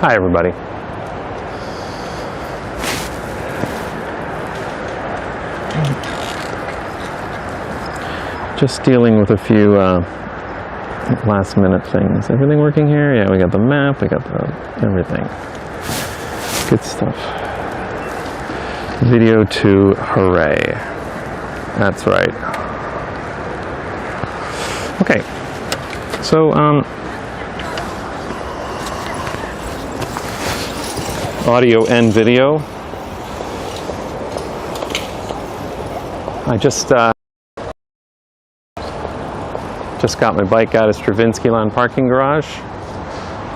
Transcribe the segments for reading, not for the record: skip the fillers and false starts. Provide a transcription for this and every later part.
Hi everybody. Just dealing with a few last minute things. Everything working here? Yeah, we got the map, we got the everything. Good stuff. Video 2, hooray. That's right. Okay, so audio and video. I just got my bike out of Stravinsky Land parking garage.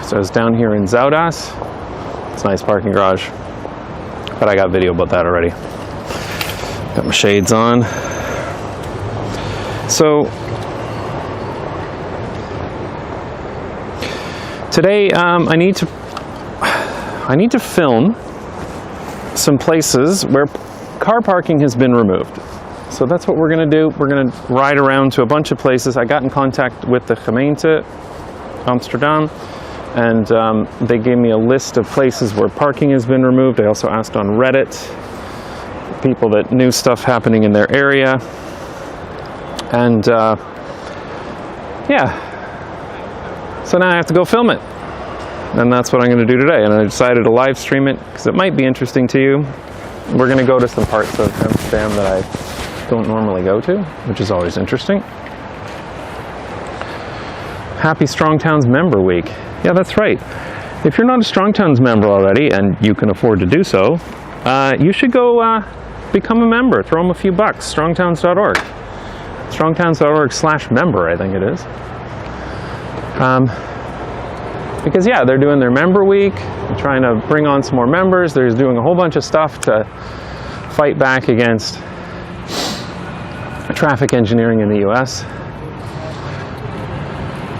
So I was down here in Zoudas. It's a nice parking garage, but I got video about that already. Got my shades on. So today I need to film some places where car parking has been removed. So that's what we're going to do. We're going to ride around to a bunch of places. I got in contact with the gemeente Amsterdam, and they gave me a list of places where parking has been removed. I also asked on Reddit people that knew stuff happening in their area, and yeah, so now I have to go film it, and that's what I'm going to do today. And I decided to live stream it because it might be interesting to you. We're going to go to some parts of Amsterdam that I don't normally go to, which is always interesting. Happy Strong Towns Member Week. Yeah, that's right. If you're not a Strong Towns member already, and you can afford to do so, you should go become a member. Throw them a few bucks. Strongtowns.org. Strongtowns.org/member, I think it is. Because yeah, they're doing their member week, they're trying to bring on some more members. They're doing a whole bunch of stuff to fight back against traffic engineering in the US.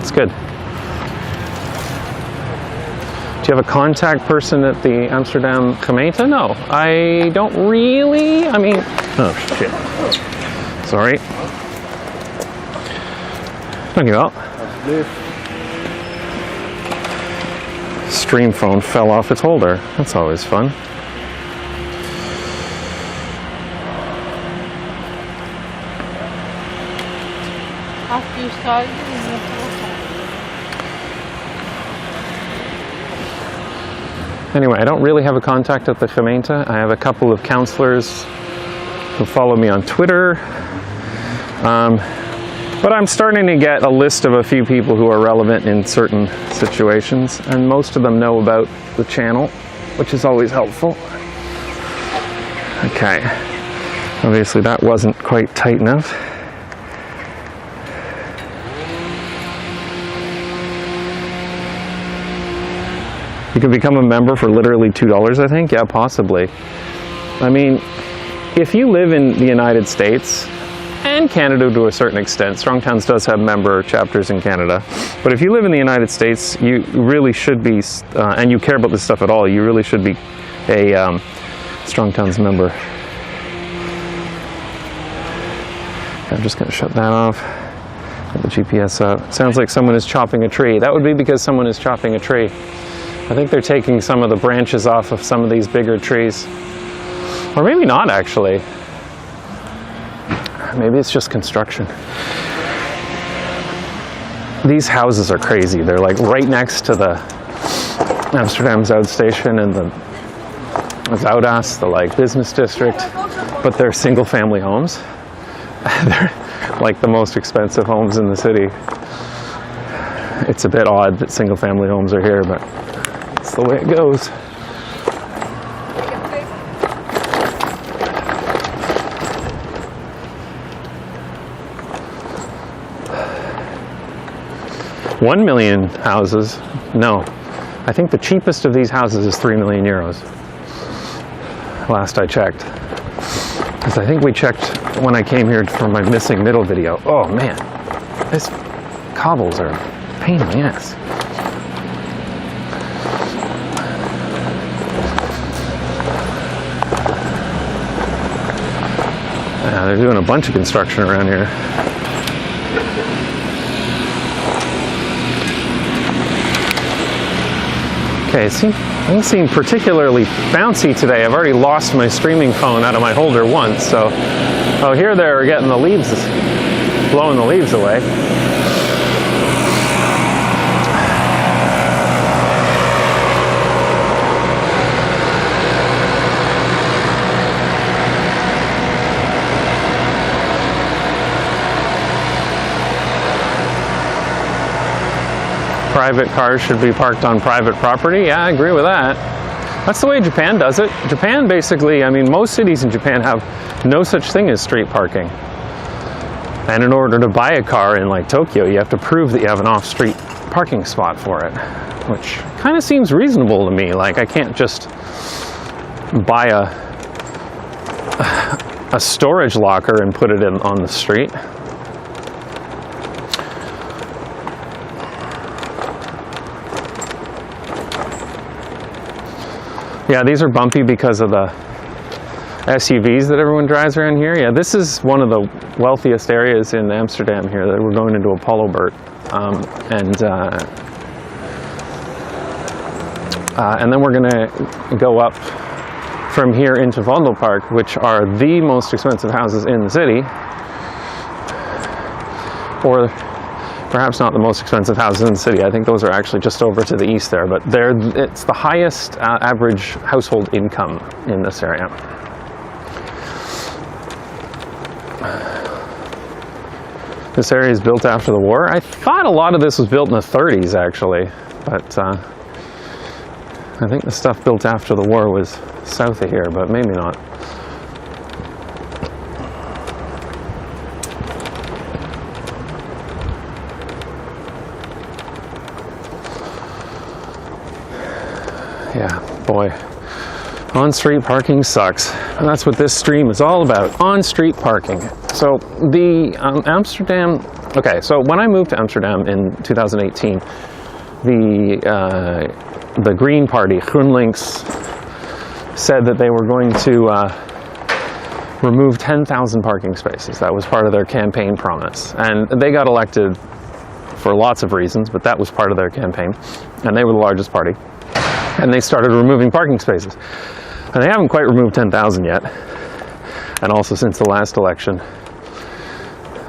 It's good. Do you have a contact person at the Amsterdam gemeente? No, I don't really. I mean, oh shit. Sorry. Dankjewel. Stream phone fell off its holder. That's always fun. After you started, anyway, I don't really have a contact at the gemeente. I have a couple of councillors who follow me on Twitter. But I'm starting to get a list of a few people who are relevant in certain situations, and most of them know about the channel, which is always helpful. Okay, obviously that wasn't quite tight enough. You can become a member for literally $2, I think. Yeah, possibly. I mean, if you live in the United States, and Canada to a certain extent. Strong Towns does have member chapters in Canada. But if you live in the United States, you really should be, and you care about this stuff at all, you really should be a Strong Towns member. I'm just going to shut that off. Get the GPS out. Sounds like someone is chopping a tree. That would be because someone is chopping a tree. I think they're taking some of the branches off of some of these bigger trees. Or maybe not, actually. Maybe it's just construction. These houses are crazy. They're like right next to the Amsterdam Zuid station and the Zoudas, the like business district, but they're single family homes. They're like the most expensive homes in the city. It's a bit odd that single family homes are here, but it's the way it goes. €1 million houses? No. I think the cheapest of these houses is €3 million. Last I checked. Because I think we checked when I came here for my missing middle video. Oh man, these cobbles are a pain in the ass. Yeah, they're doing a bunch of construction around here. Okay, things seem particularly bouncy today. I've already lost my streaming phone out of my holder once, so... Oh, here they're getting the leaves, blowing the leaves away. Private cars should be parked on private property. Yeah, I agree with that. That's the way Japan does it. Japan basically, I mean, most cities in Japan have no such thing as street parking. And in order to buy a car in like Tokyo, you have to prove that you have an off-street parking spot for it, which kind of seems reasonable to me. Like, I can't just buy a storage locker and put it in on the street. Yeah, these are bumpy because of the SUVs that everyone drives around here. Yeah, this is one of the wealthiest areas in Amsterdam here. That we're going into Apollo-Bert. And then we're going to go up from here into Vondelpark, which are the most expensive houses in the city. Or perhaps not the most expensive houses in the city. I think those are actually just over to the east there, but it's the highest average household income in this area. This area is built after the war. I thought a lot of this was built in the 30s actually, but I think the stuff built after the war was south of here, but maybe not. Yeah, boy, on-street parking sucks. And that's what this stream is all about, on-street parking. So the Amsterdam, okay, so when I moved to Amsterdam in 2018, the Green Party, GroenLinks, said that they were going to remove 10,000 parking spaces. That was part of their campaign promise. And they got elected for lots of reasons, but that was part of their campaign. And they were the largest party. And they started removing parking spaces. And they haven't quite removed 10,000 yet. And also since the last election,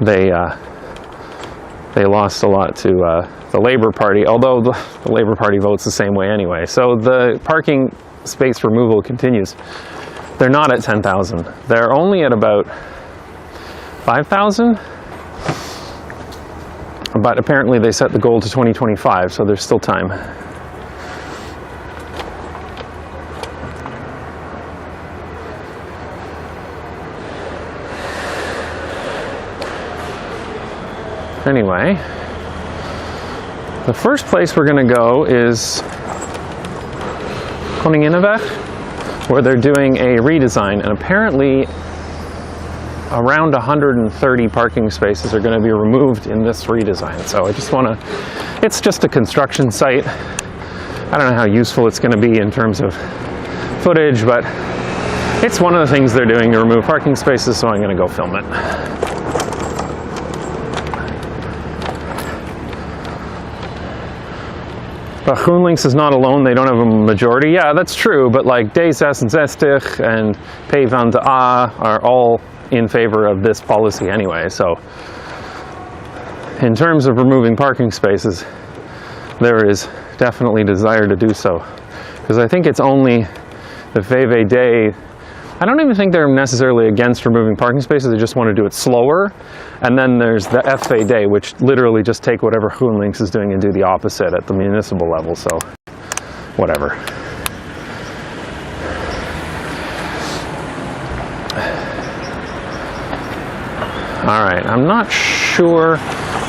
they lost a lot to the Labour Party, although the Labour Party votes the same way anyway. So the parking space removal continues. They're not at 10,000. They're only at about 5,000. But apparently they set the goal to 2025, so there's still time. Anyway, the first place we're going to go is Koninginnenweg, where they're doing a redesign, and apparently around 130 parking spaces are going to be removed in this redesign. So I just want to, it's just a construction site. I don't know how useful it's going to be in terms of footage, but it's one of the things they're doing to remove parking spaces, so I'm going to go film it. But GroenLinks is not alone, they don't have a majority. Yeah, that's true, but like D66 and PvdA are all in favor of this policy anyway. So in terms of removing parking spaces, there is definitely desire to do so. Because I think it's only the VVD, I don't even think they're necessarily against removing parking spaces, they just want to do it slower. And then there's the FVD, which literally just take whatever GroenLinks is doing and do the opposite at the municipal level, so whatever. All right, I'm not sure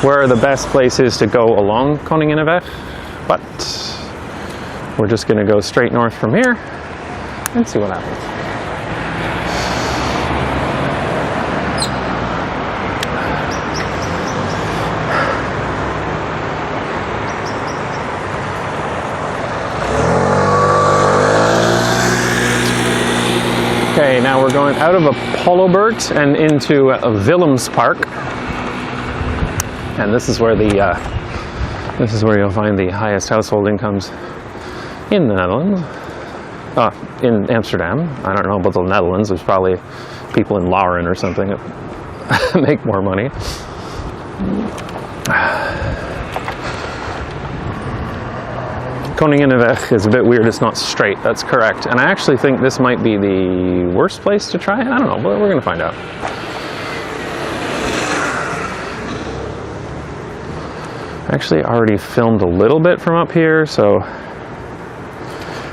where the best place is to go along Koninginnenweg, but we're just going to go straight north from here and see what happens. Okay, now we're going out of Apollo-Bert and into Willemspark, and this is where you'll find the highest household incomes in the Netherlands. In Amsterdam. I don't know about the Netherlands. There's probably people in Lauren or something that make more money. Koninginnenweg is a bit weird. It's not straight. That's correct. And I actually think this might be the worst place to try it. I don't know, but we're going to find out. I actually already filmed a little bit from up here, so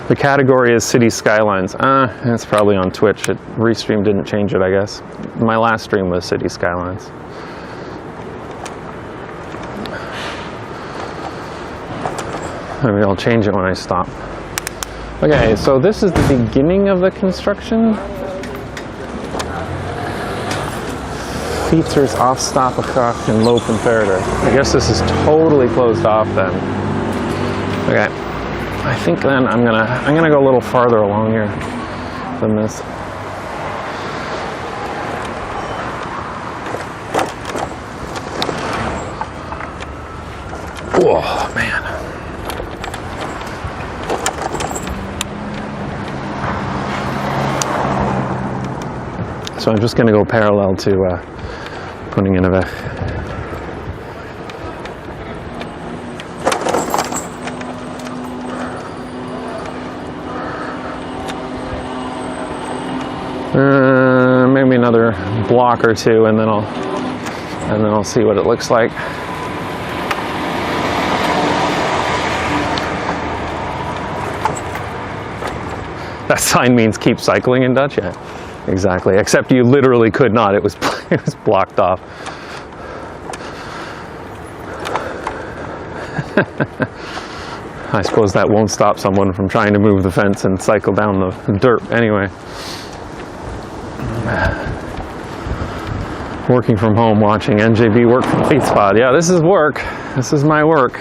the category is city skylines. It's probably on Twitch. Restream didn't change it, I guess. My last stream was city skylines. Maybe I'll change it when I stop. Okay, so this is the beginning of the construction. Fietsers afstapengracht and lopen verder. I guess this is totally closed off then. Okay, I think then I'm gonna go a little farther along here than this. Oh man. So I'm just going to go parallel to Koninginnenweg. Maybe another block or two, and then I'll see what it looks like. That sign means keep cycling in Dutch, yeah. Exactly, except you literally could not. It was blocked off. I suppose that won't stop someone from trying to move the fence and cycle down the dirt anyway. Working from home, watching NJB work from Fietspad. Yeah, this is work. This is my work.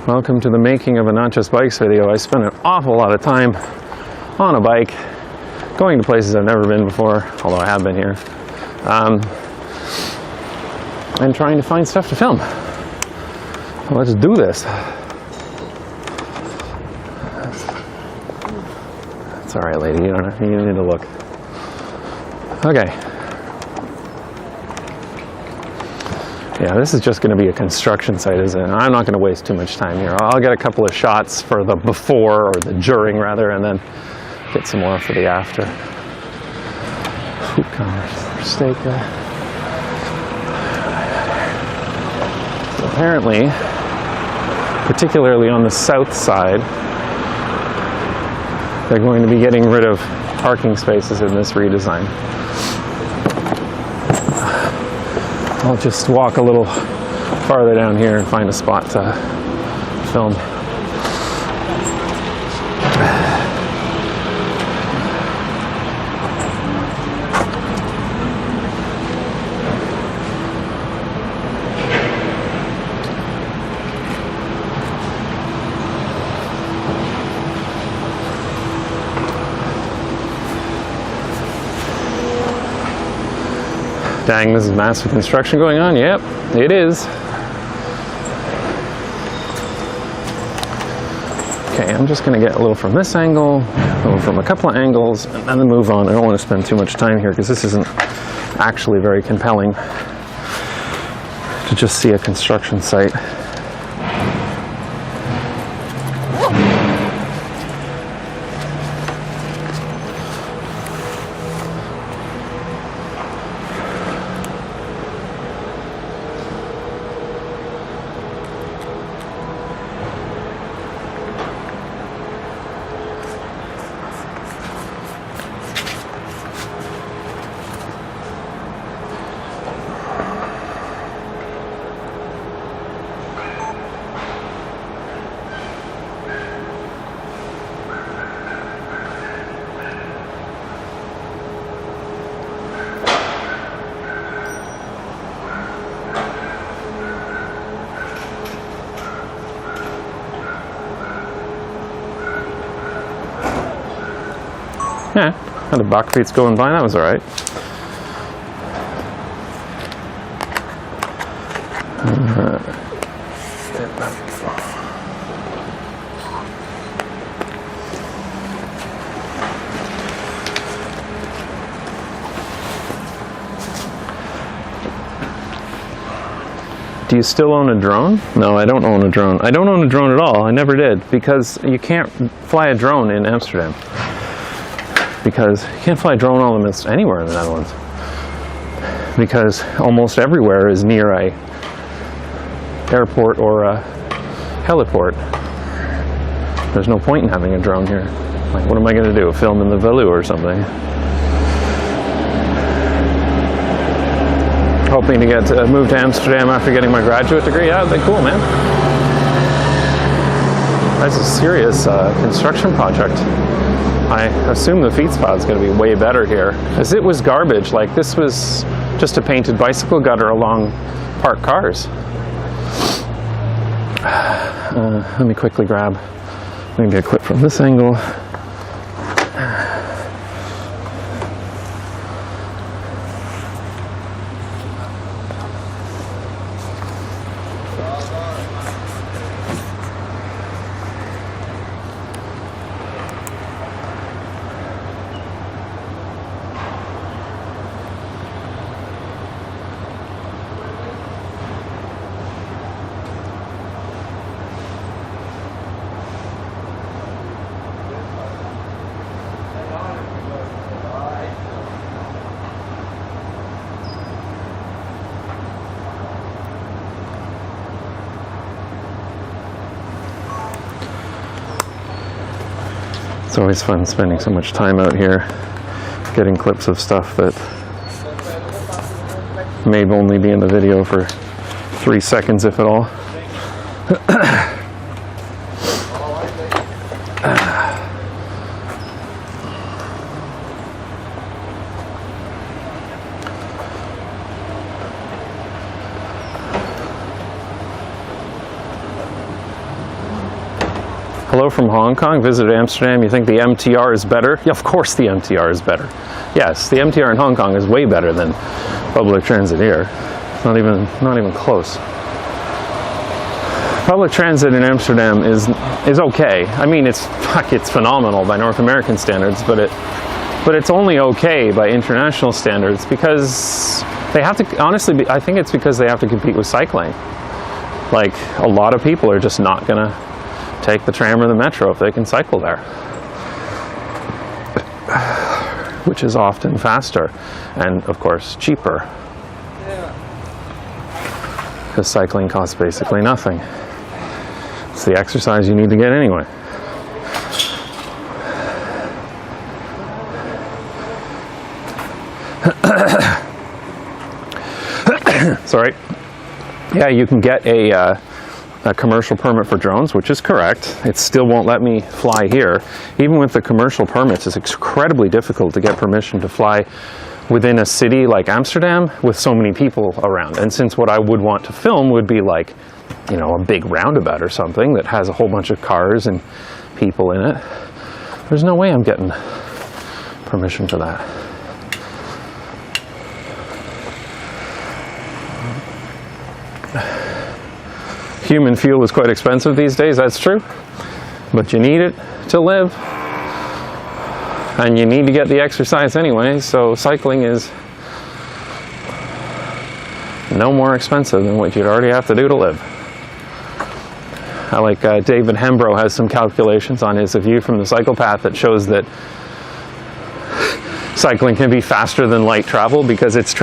Welcome to the making of a Not Just Bikes video. I spend an awful lot of time on a bike, going to places I've never been before, although I have been here, and trying to find stuff to film. Well, let's do this. It's all right, lady. You don't need to look. Okay. Yeah, this is just going to be a construction site, isn't it? I'm not going to waste too much time here. I'll get a couple of shots for the before, or the during rather, and then get some more for the after. Steak. So apparently, particularly on the south side, they're going to be getting rid of parking spaces in this redesign. I'll just walk a little farther down here and find a spot to film. Dang, this is massive construction going on. Yep, it is. Okay, I'm just going to get a little from this angle, a little from a couple of angles, and then move on. I don't want to spend too much time here because this isn't actually very compelling to just see a construction site. Yeah, had a bakfiets going by, that was alright. Do you still own a drone? No, I don't own a drone. I don't own a drone at all. I never did, because you can't fly a drone in Amsterdam. Because you can't fly a drone almost anywhere in the Netherlands. Because almost everywhere is near a airport or a heliport. There's no point in having a drone here. Like, what am I going to do? Film in the Veluwe or something? Hoping to get moved to Amsterdam after getting my graduate degree. Yeah, that'd be cool, man. That's a serious construction project. I assume the Fietspath is going to be way better here, as it was garbage. Like, this was just a painted bicycle gutter along parked cars. Let me quickly grab maybe a clip from this angle. It's always fun spending so much time out here getting clips of stuff that may only be in the video for 3 seconds, if at all. Hello from Hong Kong, visited Amsterdam. You think the MTR is better? Yeah, of course the MTR is better. Yes, the MTR in Hong Kong is way better than public transit here. Not even close. Public transit in Amsterdam is okay. I mean, it's phenomenal by North American standards, but it's only okay by international standards, because they have to, honestly, I think it's because they have to compete with cycling. Like, a lot of people are just not gonna take the tram or the metro if they can cycle there, which is often faster and, of course, cheaper, because cycling costs basically nothing. It's the exercise you need to get anyway. Sorry. Yeah, you can get a commercial permit for drones, which is correct. It still won't let me fly here. Even with the commercial permits, it's incredibly difficult to get permission to fly within a city like Amsterdam with so many people around. And since what I would want to film would be like, you know, a big roundabout or something that has a whole bunch of cars and people in it, there's no way I'm getting permission for that. Human fuel is quite expensive these days, that's true, but you need it to live, and you need to get the exercise anyway, so cycling is no more expensive than what you'd already have to do to live. I like David Hembrow has some calculations on his View from the Cycle Path that shows that cycling can be faster than light travel, because it's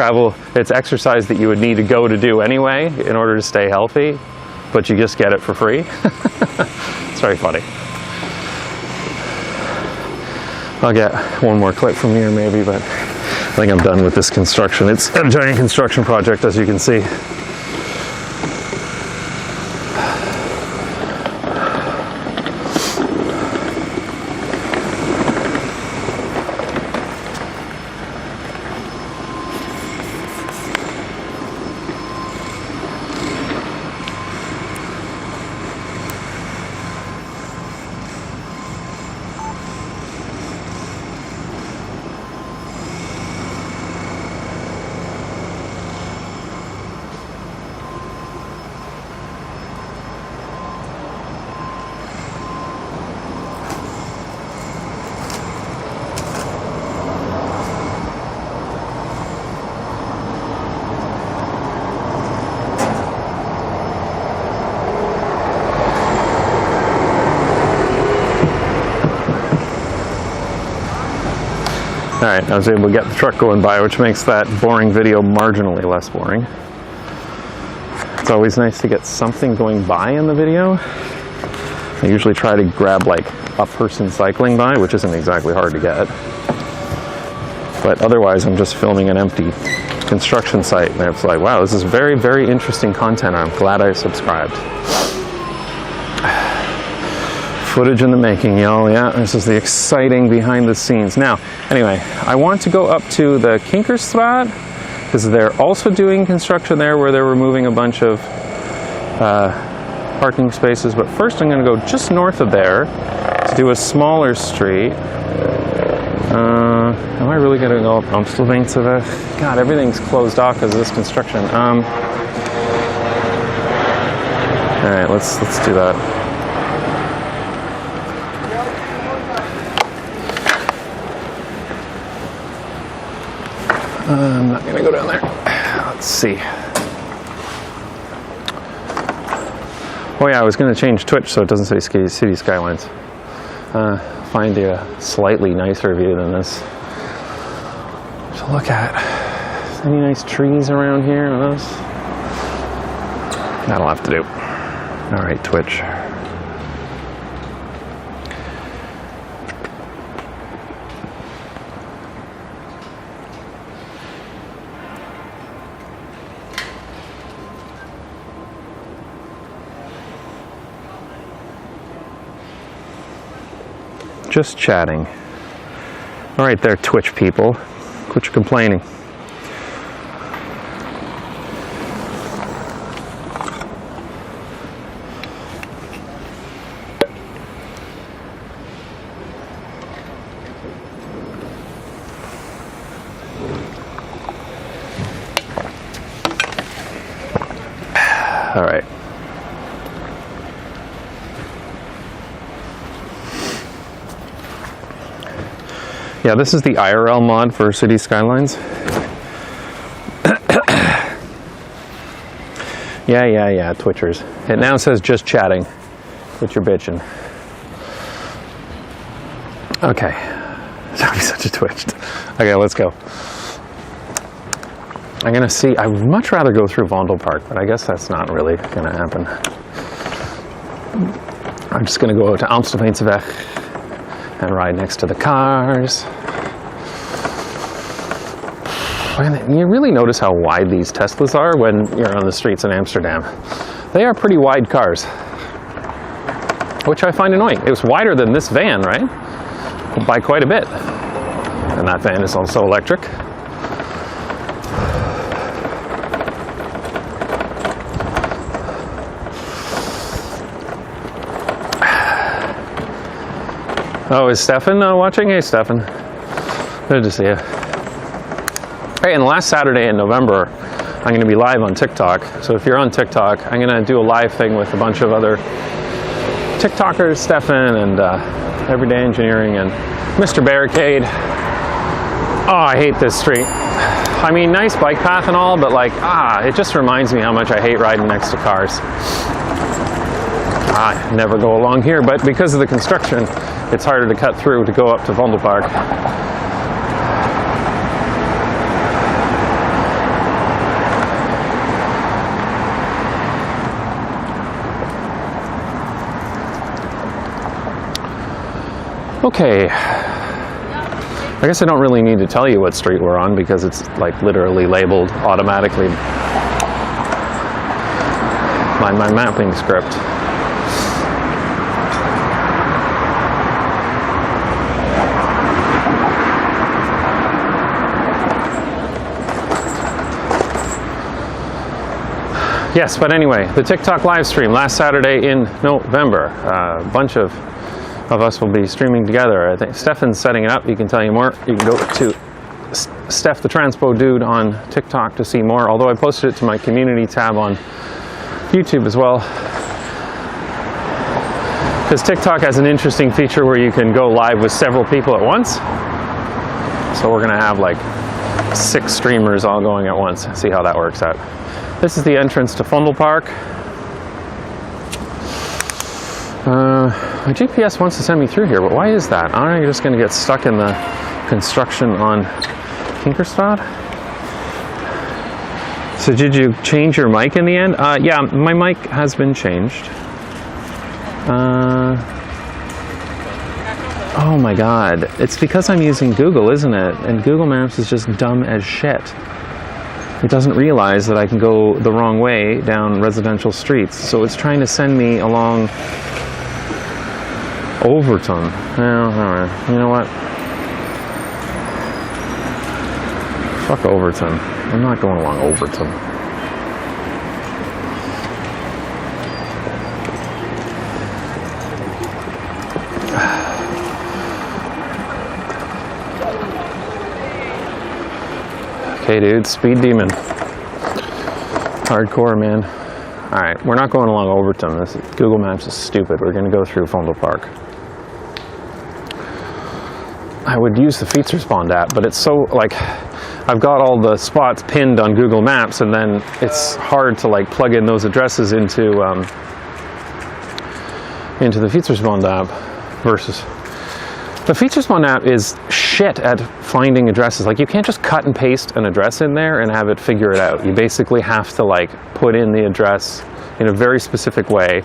exercise that you would need to go to do anyway in order to stay healthy, but you just get it for free. It's very funny. I'll get one more clip from here maybe, but I think I'm done with this construction. It's a giant construction project, as you can see. All right, I was able to get the truck going by, which makes that boring video marginally less boring. It's always nice to get something going by in the video. I usually try to grab like a person cycling by, which isn't exactly hard to get. But otherwise, I'm just filming an empty construction site, and it's like, wow, this is very, very interesting content. I'm glad I subscribed. Footage in the making, y'all. Yeah, this is the exciting behind the scenes. Now, anyway, I want to go up to the Kinkerstraat because they're also doing construction there where they're removing a bunch of parking spaces. But first I'm going to go just north of there to do a smaller street. Am I really going to go up Amsterdam? God, everything's closed off because of this construction. All right, let's do that. I'm not going to go down there. Let's see. Oh yeah, I was going to change Twitch so it doesn't say City Skylines. Find a slightly nicer view than this to look at. Any nice trees around here? Those? That'll have to do. All right, Twitch. Just chatting. All right there, Twitch people. Quit your complaining. All right. Yeah, this is the IRL mod for City Skylines. Yeah, Twitchers. It now says just chatting. Quit your bitching. Okay. Don't be such a twitched. Okay, let's go. I'm gonna see, I would much rather go through Vondel Park, but I guess that's not really gonna happen. I'm just gonna go to Amsterdam and ride next to the cars. And you really notice how wide these Teslas are when you're on the streets in Amsterdam. They are pretty wide cars, which I find annoying. It was wider than this van, right? By quite a bit. And that van is also electric. Oh, is Stefan watching? Hey, Stefan. Good to see you. Hey, and last Saturday in November, I'm going to be live on TikTok. So if you're on TikTok, I'm going to do a live thing with a bunch of other TikTokers, Stefan and Everyday Engineering and Mr. Barricade. Oh, I hate this street. I mean, nice bike path and all, but like, it just reminds me how much I hate riding next to cars. I never go along here, but because of the construction, it's harder to cut through to go up to Vondel Park. Okay. I guess I don't really need to tell you what street we're on because it's like literally labeled automatically by my mapping script. Yes, but anyway, the TikTok live stream last Saturday in November. A bunch of us will be streaming together. I think Stefan's setting it up. He can tell you more. You can go to Steph the Transpo Dude on TikTok to see more, although I posted it to my community tab on YouTube as well. Because TikTok has an interesting feature where you can go live with several people at once. So we're going to have like 6 streamers all going at once. See how that works out. This is the entrance to Vondel Park. My GPS wants to send me through here, but why is that? Aren't I just going to get stuck in the construction on Kinkerstraat? So did you change your mic in the end? Yeah, my mic has been changed. Oh my god, it's because I'm using Google, isn't it? And Google Maps is just dumb as shit. It doesn't realize that I can go the wrong way down residential streets, so it's trying to send me along Overton. Well, alright, you know what? Fuck Overton. I'm not going along Overton. Okay, dude, speed demon. Hardcore, man. Alright, we're not going along Overton. This Google Maps is stupid. We're going to go through Fondle Park. I would use the Fietsersbond app, but it's so, like, I've got all the spots pinned on Google Maps, and then it's hard to, like, plug in those addresses into the Fietsersbond app versus... The Fietsersbond app is shit at finding addresses. Like, you can't just cut and paste an address in there and have it figure it out. You basically have to, like, put in the address in a very specific way.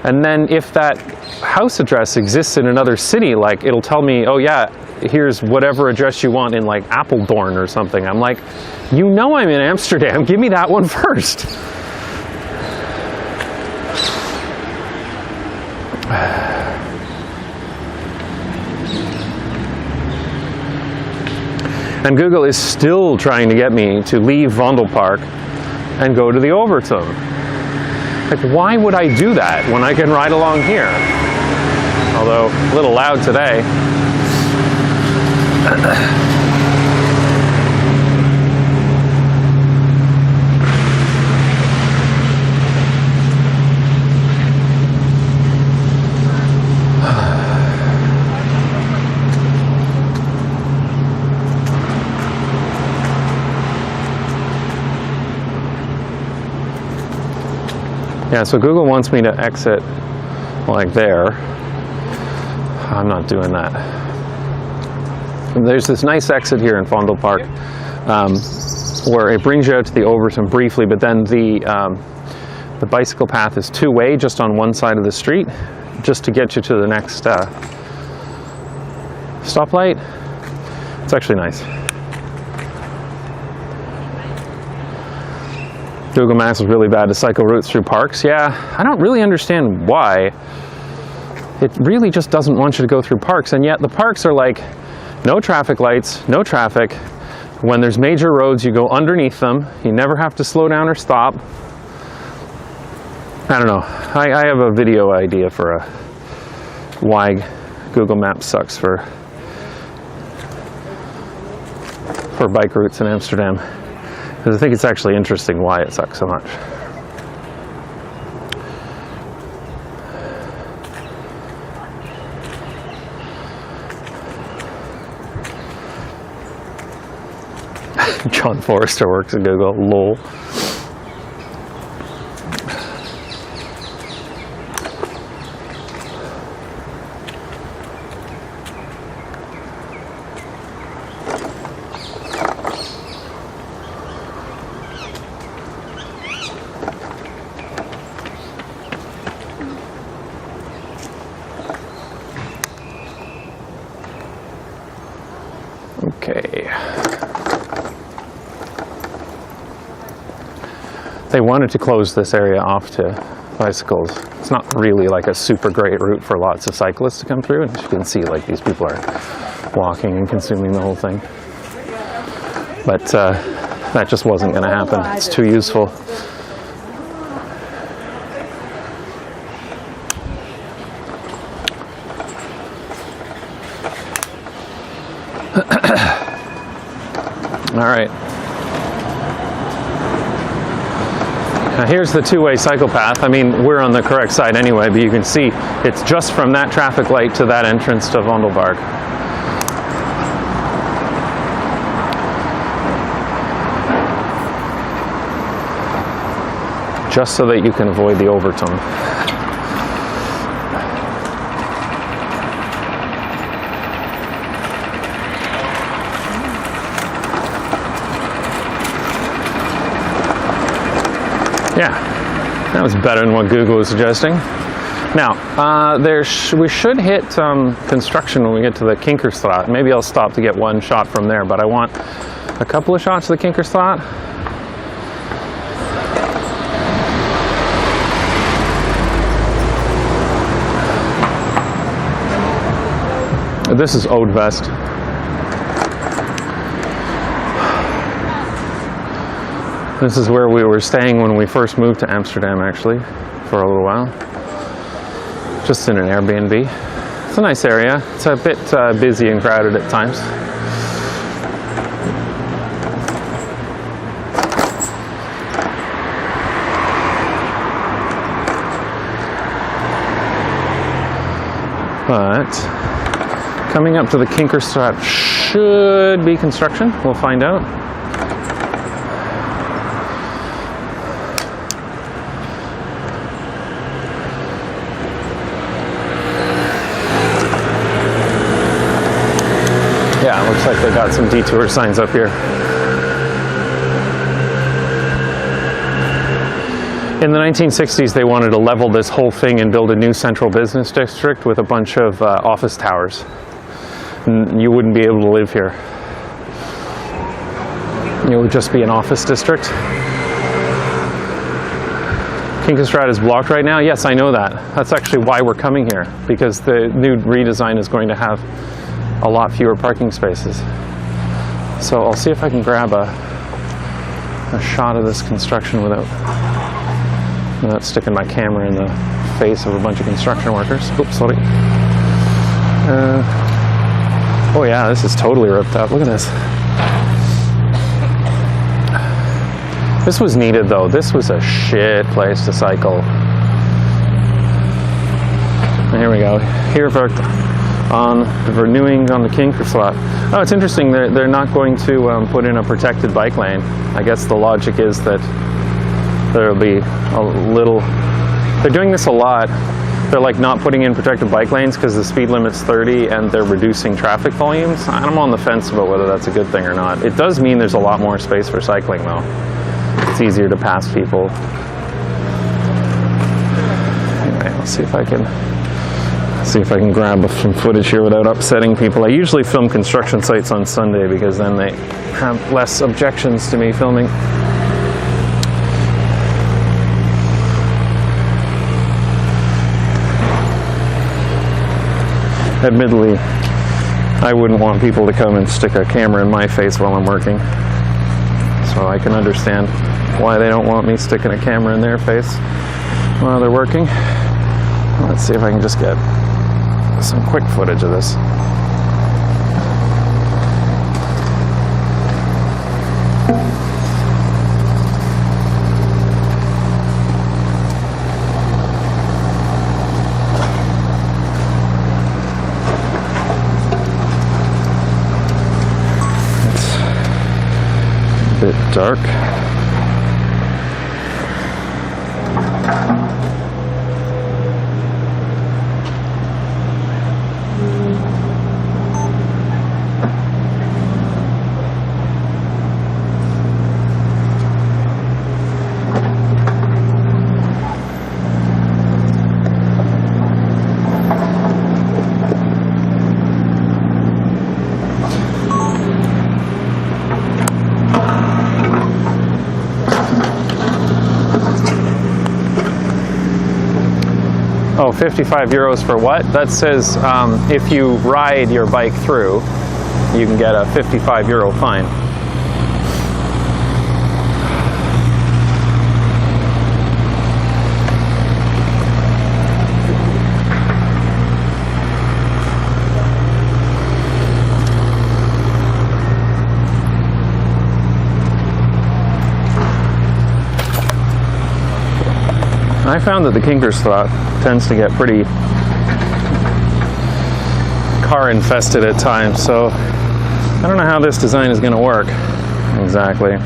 And then if that house address exists in another city, like, it'll tell me, oh yeah, here's whatever address you want in, like, Apeldoorn or something. I'm like, you know I'm in Amsterdam. Give me that one first. And Google is still trying to get me to leave Vondelpark and go to the Overton. Like, why would I do that when I can ride along here? Although, a little loud today. Yeah, so Google wants me to exit like there. I'm not doing that. There's this nice exit here in Fondle Park where it brings you out to the Overton briefly, but then the bicycle path is two-way just on one side of the street, just to get you to the next stoplight. It's actually nice. Google Maps is really bad to cycle routes through parks. Yeah, I don't really understand why. It really just doesn't want you to go through parks, and yet the parks are like no traffic lights, no traffic. When there's major roads, you go underneath them. You never have to slow down or stop. I don't know. I have a video idea for why Google Maps sucks for bike routes in Amsterdam. Because I think it's actually interesting why it sucks so much. John Forrester works at Google, lol. Okay. They wanted to close this area off to bicycles. It's not really like a super great route for lots of cyclists to come through. And as you can see, like, these people are walking and consuming the whole thing. But that just wasn't going to happen. It's too useful. All right. Now here's the two-way cycle path. I mean, we're on the correct side anyway, but you can see it's just from that traffic light to that entrance to Vondelpark. Just so that you can avoid the Overton. Yeah, that was better than what Google was suggesting. Now, we should hit construction when we get to the Kinkerstraat. Maybe I'll stop to get one shot from there, but I want a couple of shots of the Kinkerstraat. This is Oud West. This is where we were staying when we first moved to Amsterdam, actually, for a little while. Just in an Airbnb. It's a nice area. It's a bit busy and crowded at times. But coming up to the Kinkerstraat should be construction. We'll find out. Yeah, it looks like they got some detour signs up here. In the 1960s, they wanted to level this whole thing and build a new central business district with a bunch of office towers. And you wouldn't be able to live here. It would just be an office district. Kinkerstraat is blocked right now. Yes, I know that. That's actually why we're coming here, because the new redesign is going to have a lot fewer parking spaces. So I'll see if I can grab a shot of this construction without sticking my camera in the face of a bunch of construction workers. Oops, sorry. Oh yeah, this is totally ripped up. Look at this. This was needed though. This was a shit place to cycle. And here we go. Here on the renewing on the Kinkerstraat. Oh, it's interesting. They're not going to put in a protected bike lane. I guess the logic is that there'll be a little. They're doing this a lot. They're like not putting in protected bike lanes because the speed limit's 30 and they're reducing traffic volumes. I'm on the fence about whether that's a good thing or not. It does mean there's a lot more space for cycling though. It's easier to pass people. Anyway, I'll see if I can grab some footage here without upsetting people. I usually film construction sites on Sunday because then they have less objections to me filming. Admittedly, I wouldn't want people to come and stick a camera in my face while I'm working. So I can understand why they don't want me sticking a camera in their face while they're working. Let's see if I can just get some quick footage of this. It's a bit dark. Oh, 55 euros for what? That says if you ride your bike through, you can get a 55 euro fine. I found that the Kinkerstraat tends to get pretty car infested at times, so I don't know how this design is going to work exactly.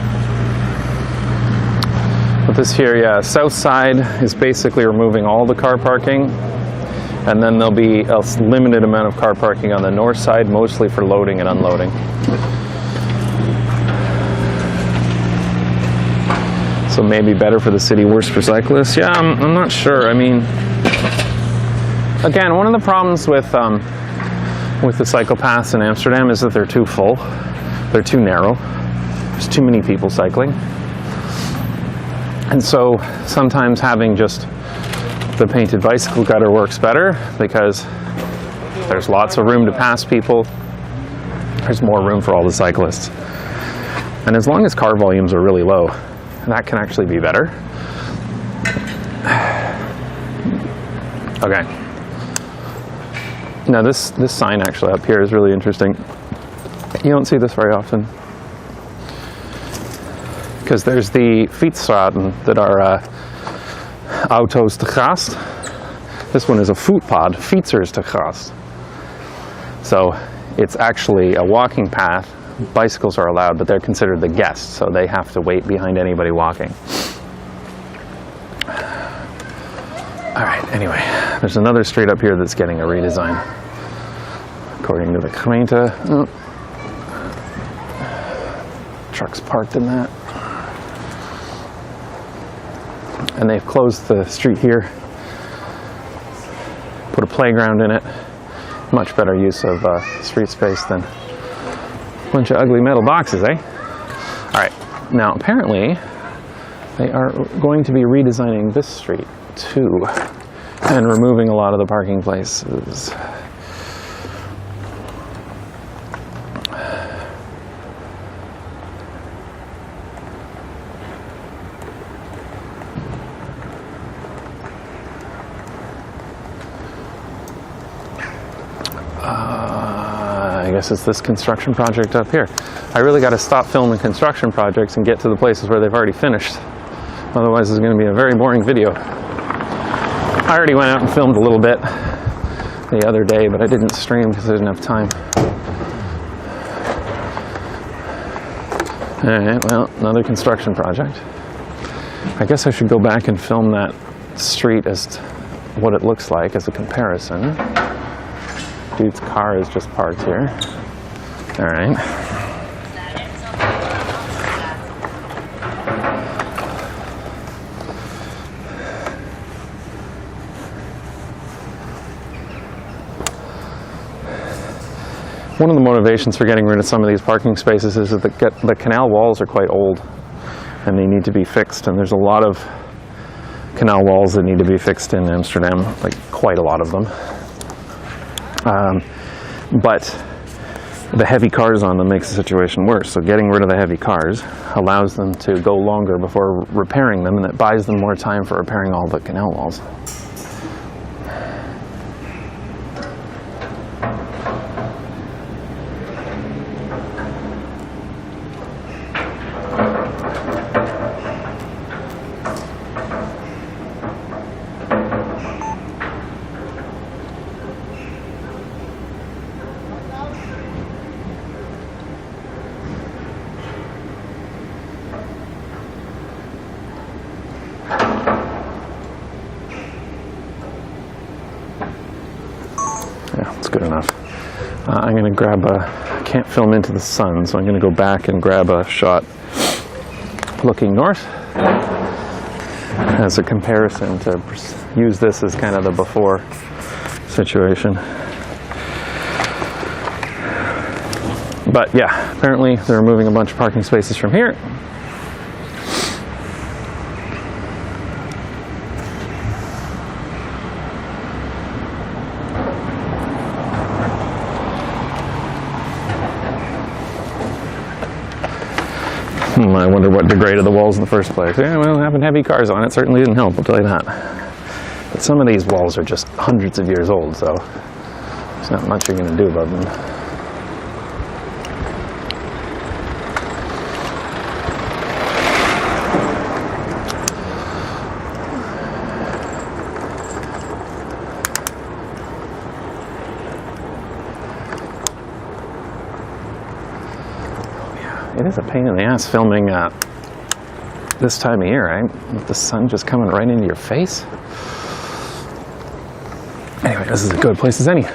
But this here, yeah, south side is basically removing all the car parking, and then there'll be a limited amount of car parking on the north side, mostly for loading and unloading. So maybe better for the city, worse for cyclists. Yeah, I'm not sure. I mean, again, one of the problems with the cycle paths in Amsterdam is that they're too full. They're too narrow. There's too many people cycling. And so sometimes having just the painted bicycle gutter works better because there's lots of room to pass people. There's more room for all the cyclists. And as long as car volumes are really low, that can actually be better. Okay. Now this sign actually up here is really interesting. You don't see this very often. Because there's the fietsstraten that are auto's te gast. This one is a voetpad, fietsers te gast. So it's actually a walking path. Bicycles are allowed, but they're considered the guests, so they have to wait behind anybody walking. All right, anyway, there's another street up here that's getting a redesign. According to the gemeente. Oh. Trucks parked in that. And they've closed the street here, put a playground in it. Much better use of street space than a bunch of ugly metal boxes, eh? All right, now apparently they are going to be redesigning this street too and removing a lot of the parking places. I guess it's this construction project up here. I really got to stop filming construction projects and get to the places where they've already finished. Otherwise it's going to be a very boring video. I already went out and filmed a little bit the other day, but I didn't stream because I didn't have time. Alright, well, another construction project. I guess I should go back and film that street as what it looks like as a comparison. Dude's car is just parked here. All right. One of the motivations for getting rid of some of these parking spaces is that the canal walls are quite old and they need to be fixed. And there's a lot of canal walls that need to be fixed in Amsterdam, like quite a lot of them. But the heavy cars on them makes the situation worse. So getting rid of the heavy cars allows them to go longer before repairing them, and it buys them more time for repairing all the canal walls. Yeah, it's good enough. I'm going to grab I can't film into the sun, so I'm going to go back and grab a shot looking north as a comparison to use this as kind of the before situation. But yeah, apparently they're removing a bunch of parking spaces from here. I wonder what degraded the walls in the first place. Yeah, well, having heavy cars on it certainly didn't help, I'll tell you that. But some of these walls are just hundreds of years old, so there's not much you're going to do about them. It is a pain in the ass filming this time of year, right? With the sun just coming right into your face. Anyway, this is as good a place as any.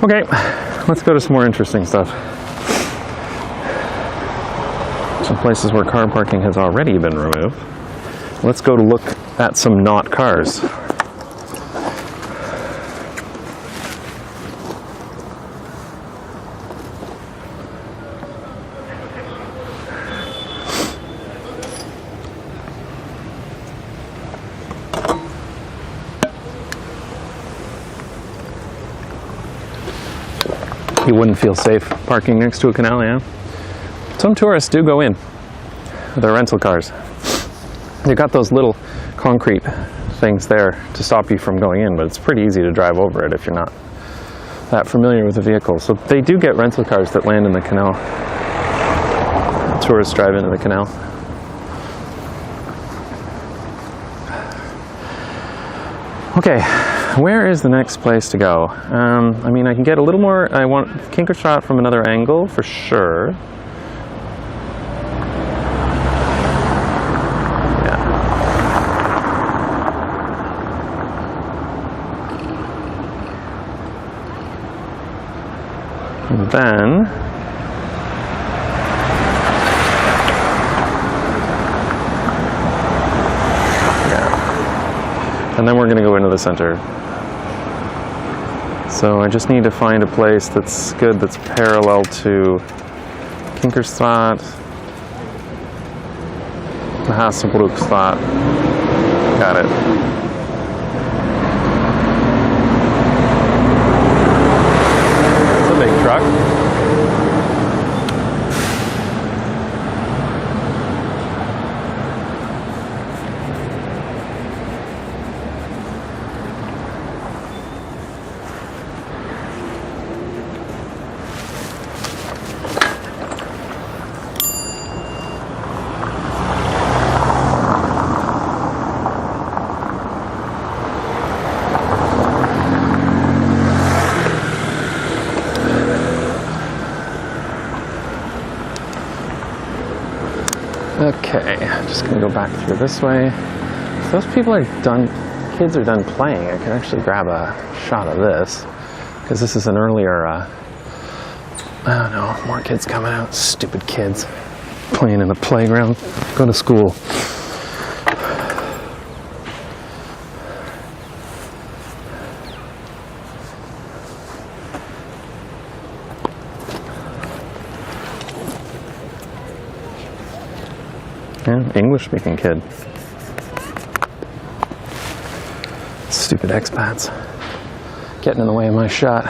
Okay, let's go to some more interesting stuff. Some places where car parking has already been removed. Let's go to look at some not cars. You wouldn't feel safe parking next to a canal, yeah? Some tourists do go in with their rental cars. They've got those little concrete things there to stop you from going in, but it's pretty easy to drive over it if you're not that familiar with the vehicle. So they do get rental cars that land in the canal. Tourists drive into the canal. Okay, where is the next place to go? I mean, I can get a little more. I want Kinkerstraat from another angle for sure. Yeah. And then and then we're going to go into the center. So I just need to find a place that's good, that's parallel to Kinkerstraat, the Hasselbroekstraat. Got it. It's a big truck. Okay, I'm just gonna go back through this way. If those people are done, kids are done playing, I can actually grab a shot of this, because this is an earlier, I don't know, more kids coming out. Stupid kids playing in the playground. Go to school. Yeah, English-speaking kid. Stupid expats. Getting in the way of my shot.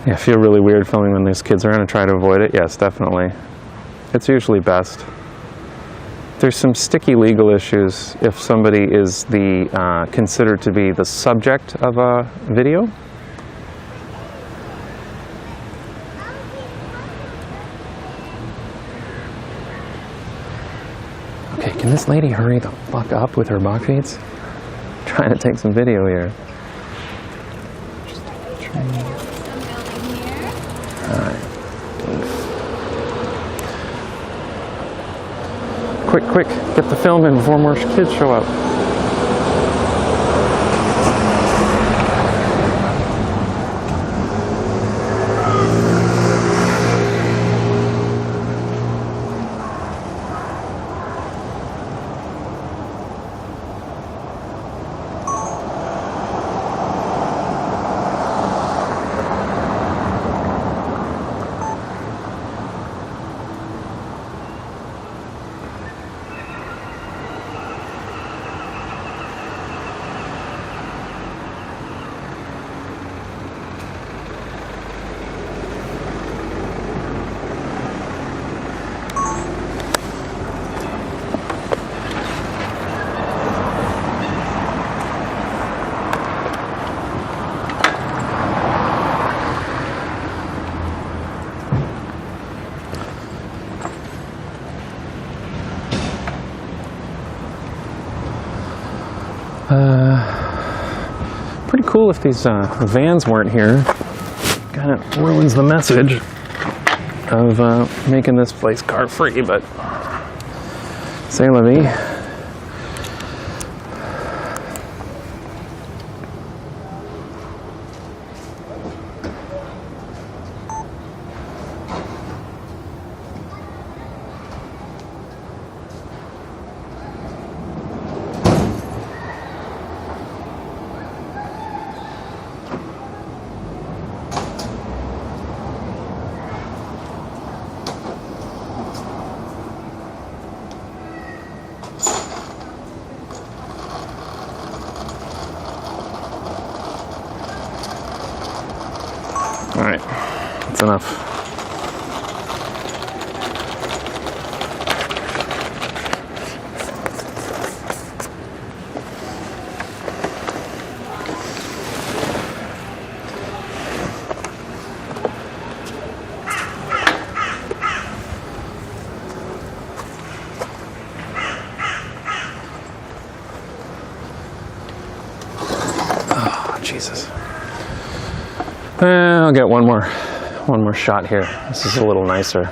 Yeah, I feel really weird filming when these kids are going to try to avoid it. Yes, definitely. It's usually best. There's some sticky legal issues if somebody is considered to be the subject of a video. Okay, can this lady hurry the fuck up with her box feeds? I'm trying to take some video here. Quick, get the film in before more kids show up. Pretty cool if these vans weren't here. Kind of ruins the message. of making this place car free, but c'est la vie. All right, that's enough. Oh, Jesus. I'll get one more shot here. This is a little nicer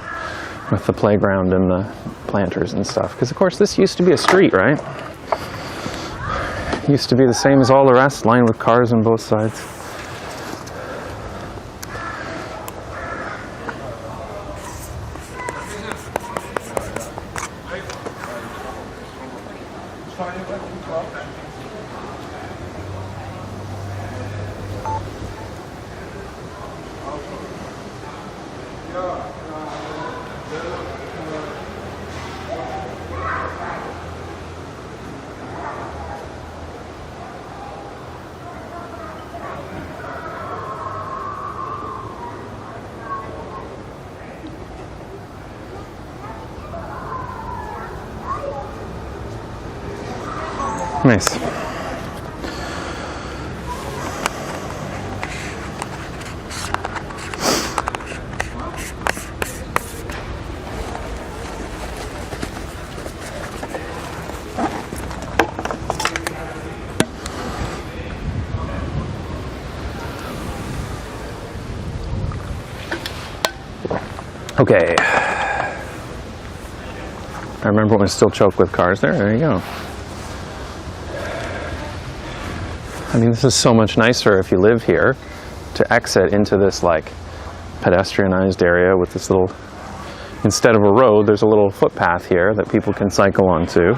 with the playground and the planters and stuff. Because of course this used to be a street, right? It used to be the same as all the rest, lined with cars on both sides. Nice. Okay. I remember when I still choked with cars there. There you go. I mean, this is so much nicer if you live here to exit into this like pedestrianized area with this little, instead of a road, there's a little footpath here that people can cycle onto.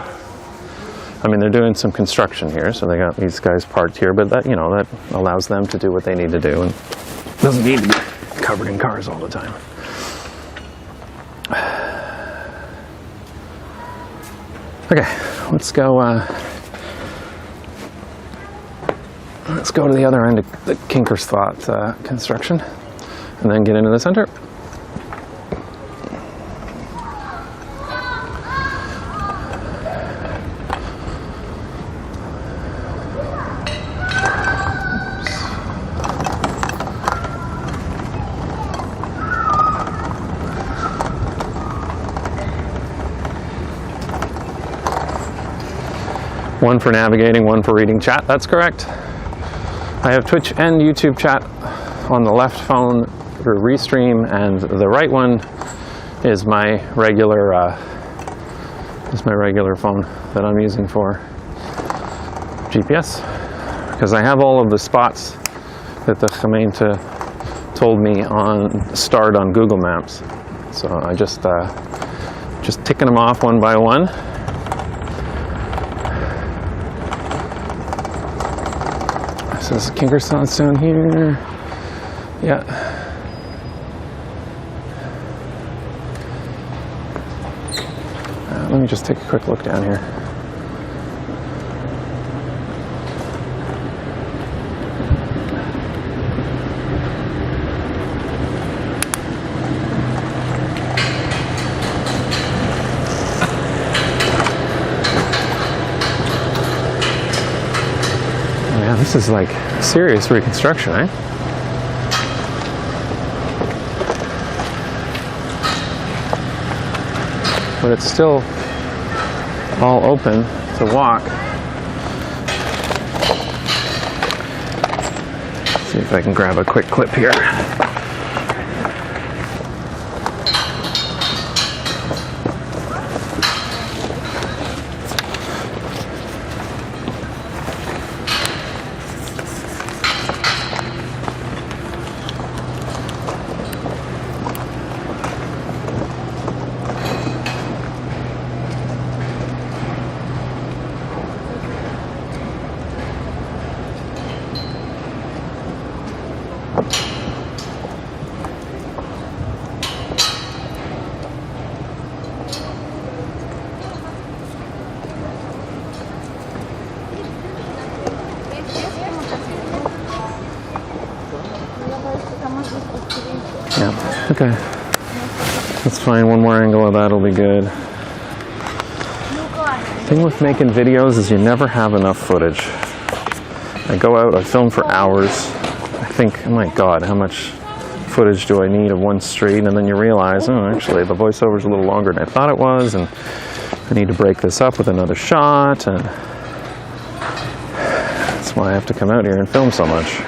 I mean, they're doing some construction here, so they got these guys parked here, but that, you know, that allows them to do what they need to do and doesn't need to be covered in cars all the time. Okay, let's go to the other end of the Kinkerstraat construction and then get into the center. One for navigating, one for reading chat. That's correct. I have Twitch and YouTube chat on the left phone for Restream, and the right one is my regular phone that I'm using for GPS, because I have all of the spots that the gemeente told me starred on Google Maps. So I just ticking them off one by one. So this is Kinkerstraat's down here. Yeah. Let me just take a quick look down here. This is like serious reconstruction, eh? But it's still all open to walk. Let's see if I can grab a quick clip here. Okay. Let's find one more angle of that, will be good. The thing with making videos is you never have enough footage. I go out, I film for hours. I think, oh my God, how much footage do I need of one street? And then you realize, oh, actually, the voiceover's a little longer than I thought it was, and I need to break this up with another shot, and that's why I have to come out here and film so much.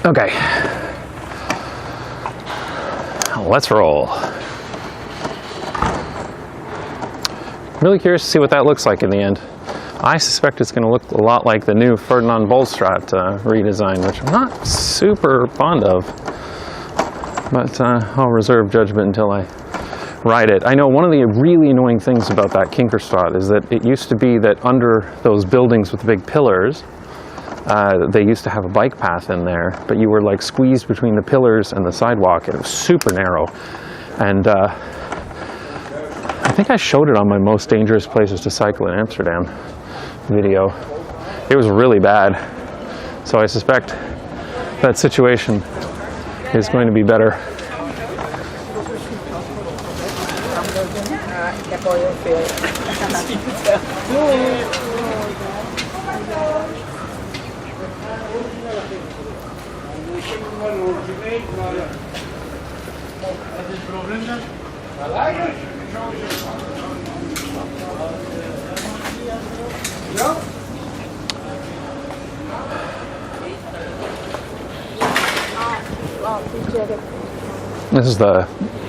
Okay, let's roll. Really curious to see what that looks like in the end. I suspect it's going to look a lot like the new Ferdinand Bolstraat redesign, which I'm not super fond of, but I'll reserve judgment until I ride it. I know one of the really annoying things about that Kinkerstraat is that it used to be that under those buildings with the big pillars, they used to have a bike path in there, but you were like squeezed between the pillars and the sidewalk, and it was super narrow. And I think I showed it on my most dangerous places to cycle in Amsterdam video. It was really bad. So I suspect that situation is going to be better. This is the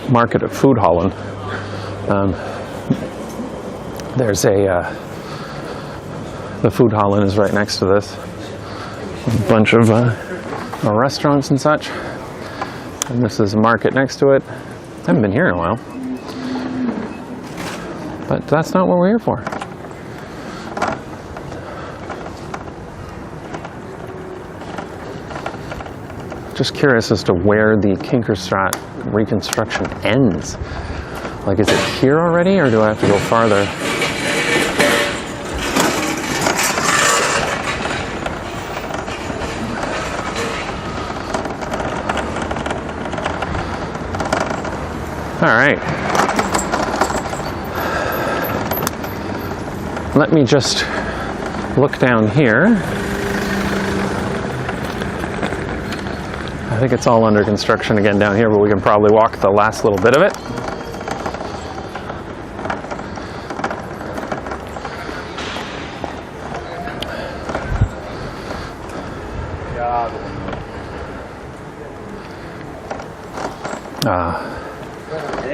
market at Food Holland. There's the Food Holland is right next to this. A bunch of restaurants and such. And this is a market next to it. I haven't been here in a while. But that's not what we're here for. Just curious as to where the Kinkerstraat reconstruction ends. Like, is it here already, or do I have to go farther? All right. Let me just look down here. I think it's all under construction again down here, but we can probably walk the last little bit of it.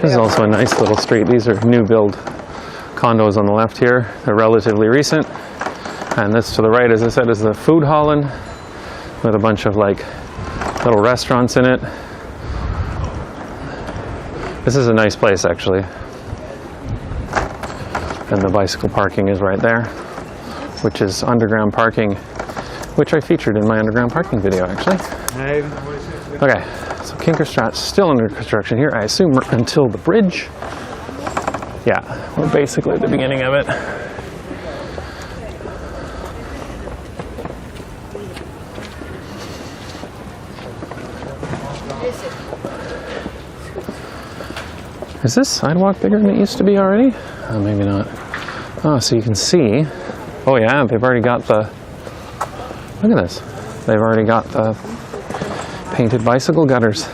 This is also a nice little street. These are new build condos on the left here. They're relatively recent. And this to the right, as I said, is the Food Holland with a bunch of like little restaurants in it. This is a nice place actually. And the bicycle parking is right there, which is underground parking, which I featured in my underground parking video actually. Okay, so Kinkerstraat's still under construction here, I assume until the bridge. Yeah, we're basically at the beginning of it. Is this sidewalk bigger than it used to be already? Oh, maybe not. Oh, so you can see. Oh yeah, they've already got the, look at this. They've already got the painted bicycle gutters.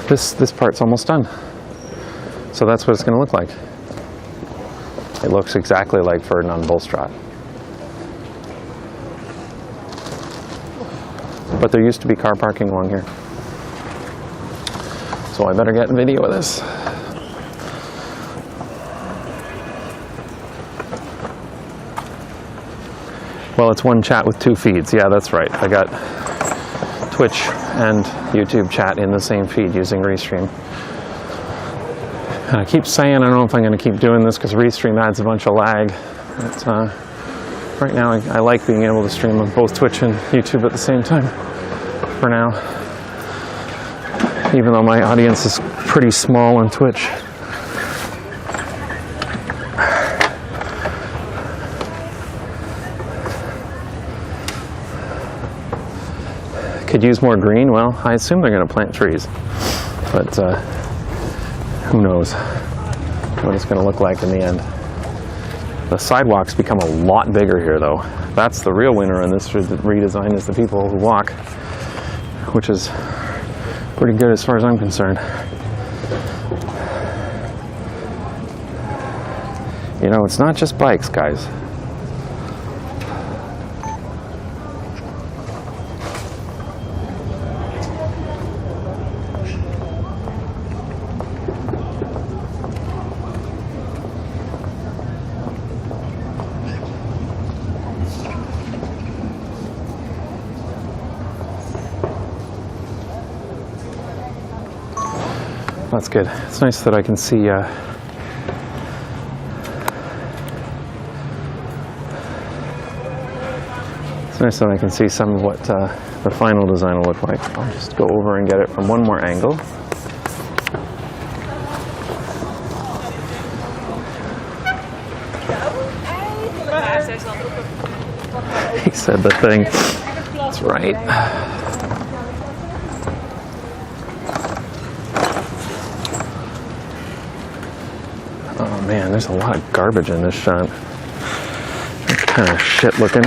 This part's almost done. So that's what it's going to look like. It looks exactly like Ferdinand Bolstraat. But there used to be car parking along here. So I better get a video of this. Well, it's one chat with two feeds. Yeah, that's right. I got Twitch and YouTube chat in the same feed using Restream. And I keep saying I don't know if I'm going to keep doing this because Restream adds a bunch of lag. But right now I like being able to stream on both Twitch and YouTube at the same time for now. Even though my audience is pretty small on Twitch. Could use more green. Well, I assume they're going to plant trees. But who knows what it's going to look like in the end. The sidewalks become a lot bigger here, though. That's the real winner in this redesign, is the people who walk, which is pretty good as far as I'm concerned. You know, it's not just bikes, guys. That's good. It's nice that I can see it's nice that I can see some of what the final design will look like. I'll just go over and get it from one more angle. He said the thing. That's right. Oh man, there's a lot of garbage in this shot. It's kind of shit looking.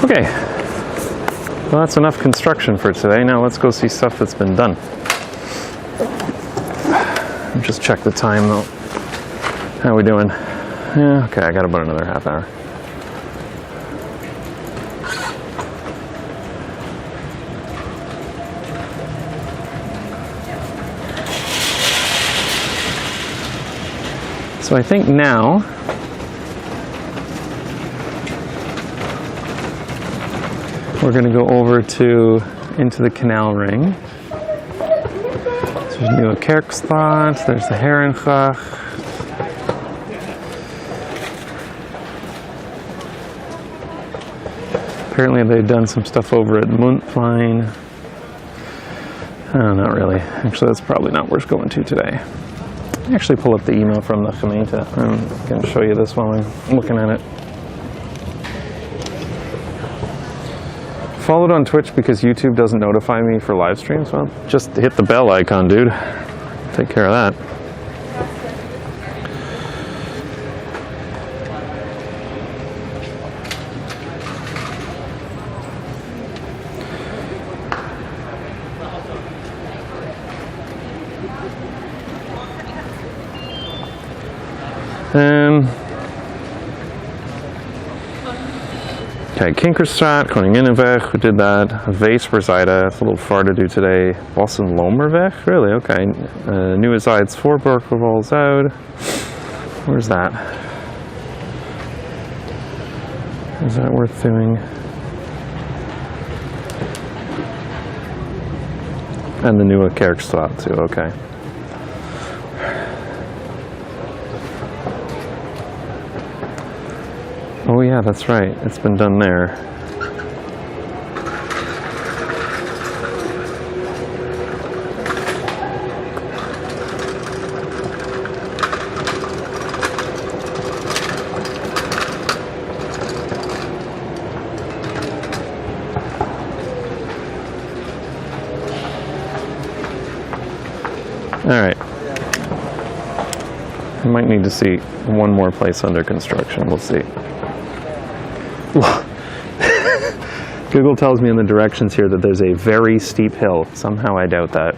Okay, well that's enough construction for today. Now let's go see stuff that's been done. Just check the time though. How are we doing? Yeah, okay, I got about another half hour. So I think now we're going to go over into the Canal ring. So there's new Kinkerstraat, there's the Herrengracht. Apparently they've done some stuff over at Muntplein. Oh, not really. Actually, that's probably not worth going to today. Actually pull up the email from the gemeente. I can show you this while I'm looking at it. Followed on Twitch because YouTube doesn't notify me for live streams. Well, just hit the bell icon, dude. Take care of that. Okay, Kinkerstraat, Koninginnenweg, we did that. Weesperzijde, it's a little far to do today. Bossenlomerweg, really? Okay. Nieuwezijds Voorburgwalzuid. Where's that? Is that worth doing? And the Nieuwe Kerkstraat too, okay. Oh yeah, that's right. It's been done there. All right. I might need to see one more place under construction. We'll see. Google tells me in the directions here that there's a very steep hill. Somehow I doubt that.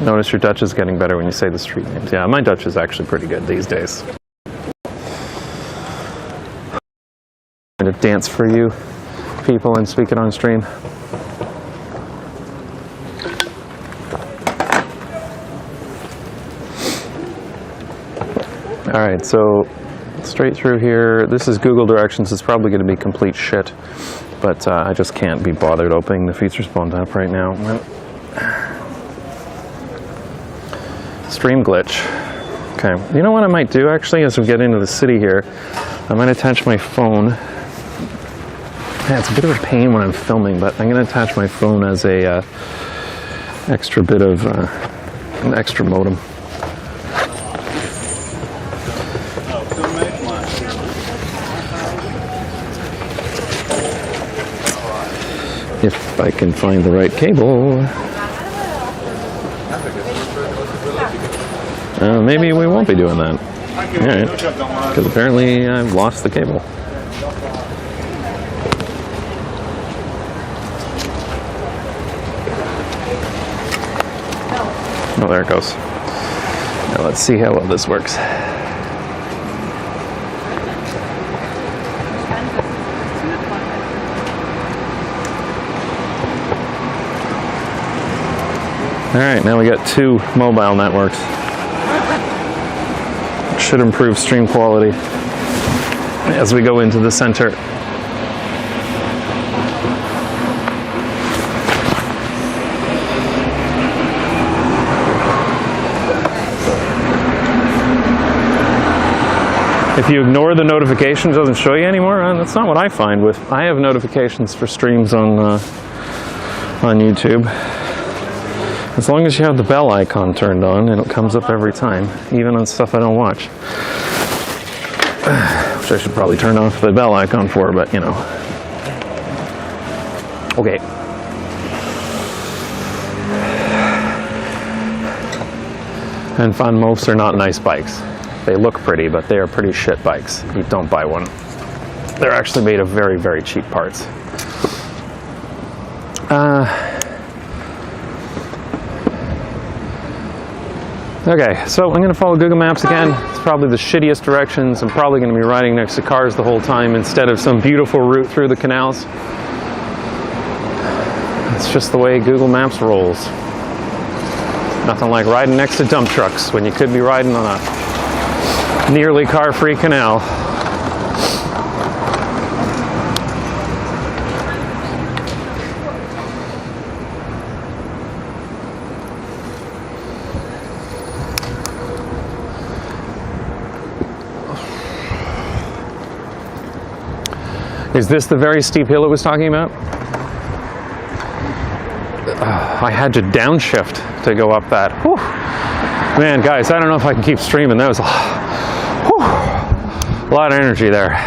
Notice your Dutch is getting better when you say the street names. Yeah, my Dutch is actually pretty good these days. I'm gonna dance for you people and speak it on stream. All right, so straight through here. This is Google directions. It's probably going to be complete shit, but I just can't be bothered opening the feature spawned app right now. Stream glitch. Okay, you know what I might do actually as we get into the city here? I might attach my phone. Yeah, it's a bit of a pain when I'm filming, but I'm going to attach my phone as a extra bit of an extra modem. If I can find the right cable. Maybe we won't be doing that. Alright, because apparently I've lost the cable. Oh, there it goes. Now let's see how well this works. Alright, now we got 2 mobile networks. Should improve stream quality as we go into the center. If you ignore the notifications, it doesn't show you anymore. That's not what I find with. I have notifications for streams on YouTube. As long as you have the bell icon turned on, and it comes up every time, even on stuff I don't watch. Which I should probably turn off the bell icon for, but you know. Okay. And Van Moofs are not nice bikes. They look pretty, but they are pretty shit bikes. You don't buy one. They're actually made of very, very cheap parts. Okay, so I'm going to follow Google Maps again. It's probably the shittiest directions. I'm probably going to be riding next to cars the whole time instead of some beautiful route through the canals. It's just the way Google Maps rolls. Nothing like riding next to dump trucks when you could be riding on a nearly car-free canal. Is this the very steep hill it was talking about? I had to downshift to go up that. Whew. Man, guys, I don't know if I can keep streaming. That was a lot of energy there.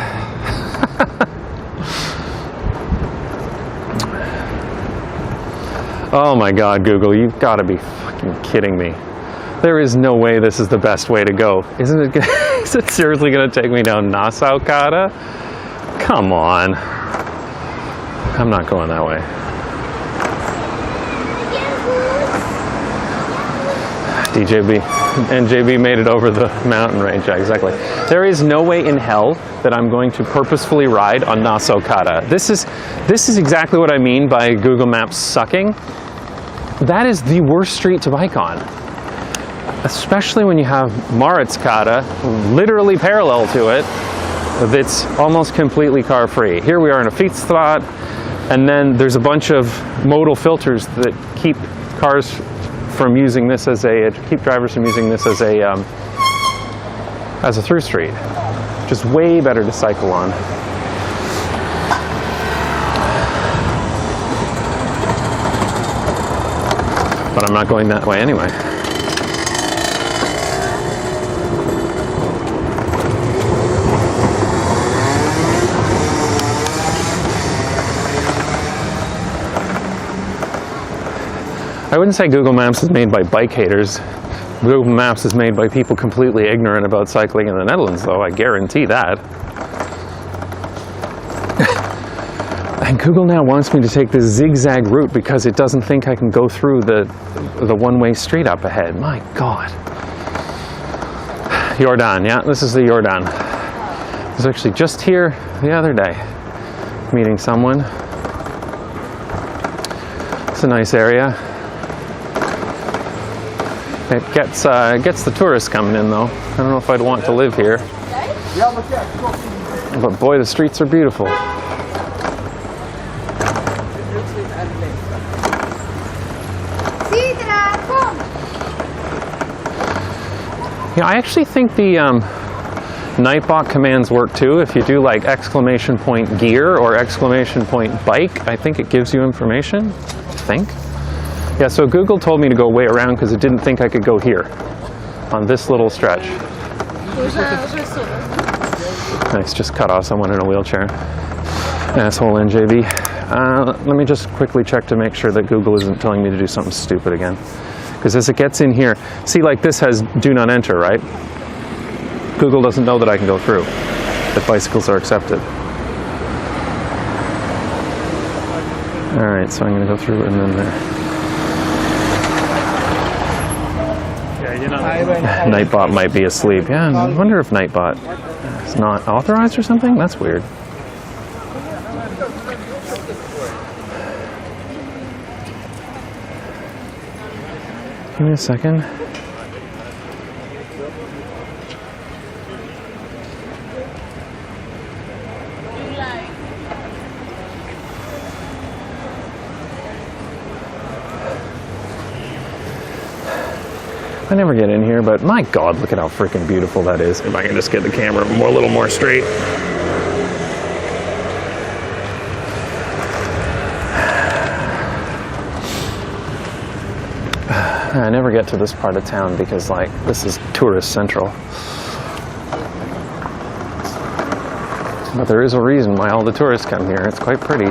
Oh my God, Google, you've got to be fucking kidding me. There is no way this is the best way to go. Isn't it? Is it seriously going to take me down Nassau-Kade? Come on. I'm not going that way. NJB made it over the mountain range. Yeah, exactly. There is no way in hell that I'm going to purposefully ride on Nassau-Kade. This is exactly what I mean by Google Maps sucking. That is the worst street to bike on. Especially when you have Maritzkade literally parallel to it. That's almost completely car-free. Here we are in a Fietsstraat, and then there's a bunch of modal filters that keep cars from using this as keep drivers from using this as a through street. Just way better to cycle on. But I'm not going that way anyway. I wouldn't say Google Maps is made by bike haters. Google Maps is made by people completely ignorant about cycling in the Netherlands, though, I guarantee that. And Google now wants me to take this zigzag route because it doesn't think I can go through the one-way street up ahead. My God. Jordan, yeah, this is the Jordan. I was actually just here the other day, meeting someone. It's a nice area. It gets the tourists coming in though. I don't know if I'd want to live here. But boy, the streets are beautiful. Yeah, I actually think the Nightbot commands work too. If you do like exclamation point gear or exclamation point bike, I think it gives you information. I think. Yeah, so Google told me to go way around because it didn't think I could go here on this little stretch. Nice, just cut off someone in a wheelchair. Asshole NJB. Let me just quickly check to make sure that Google isn't telling me to do something stupid again. Because as it gets in here, see, like this has do not enter, right? Google doesn't know that I can go through, that bicycles are accepted. All right, so I'm going to go through and then there. Nightbot might be asleep. Yeah, I wonder if Nightbot is not authorized or something? That's weird. Give me a second. I never get in here, but my God, look at how freaking beautiful that is. If I can just get the camera a little more straight. I never get to this part of town because, like, this is tourist central. But there is a reason why all the tourists come here. It's quite pretty.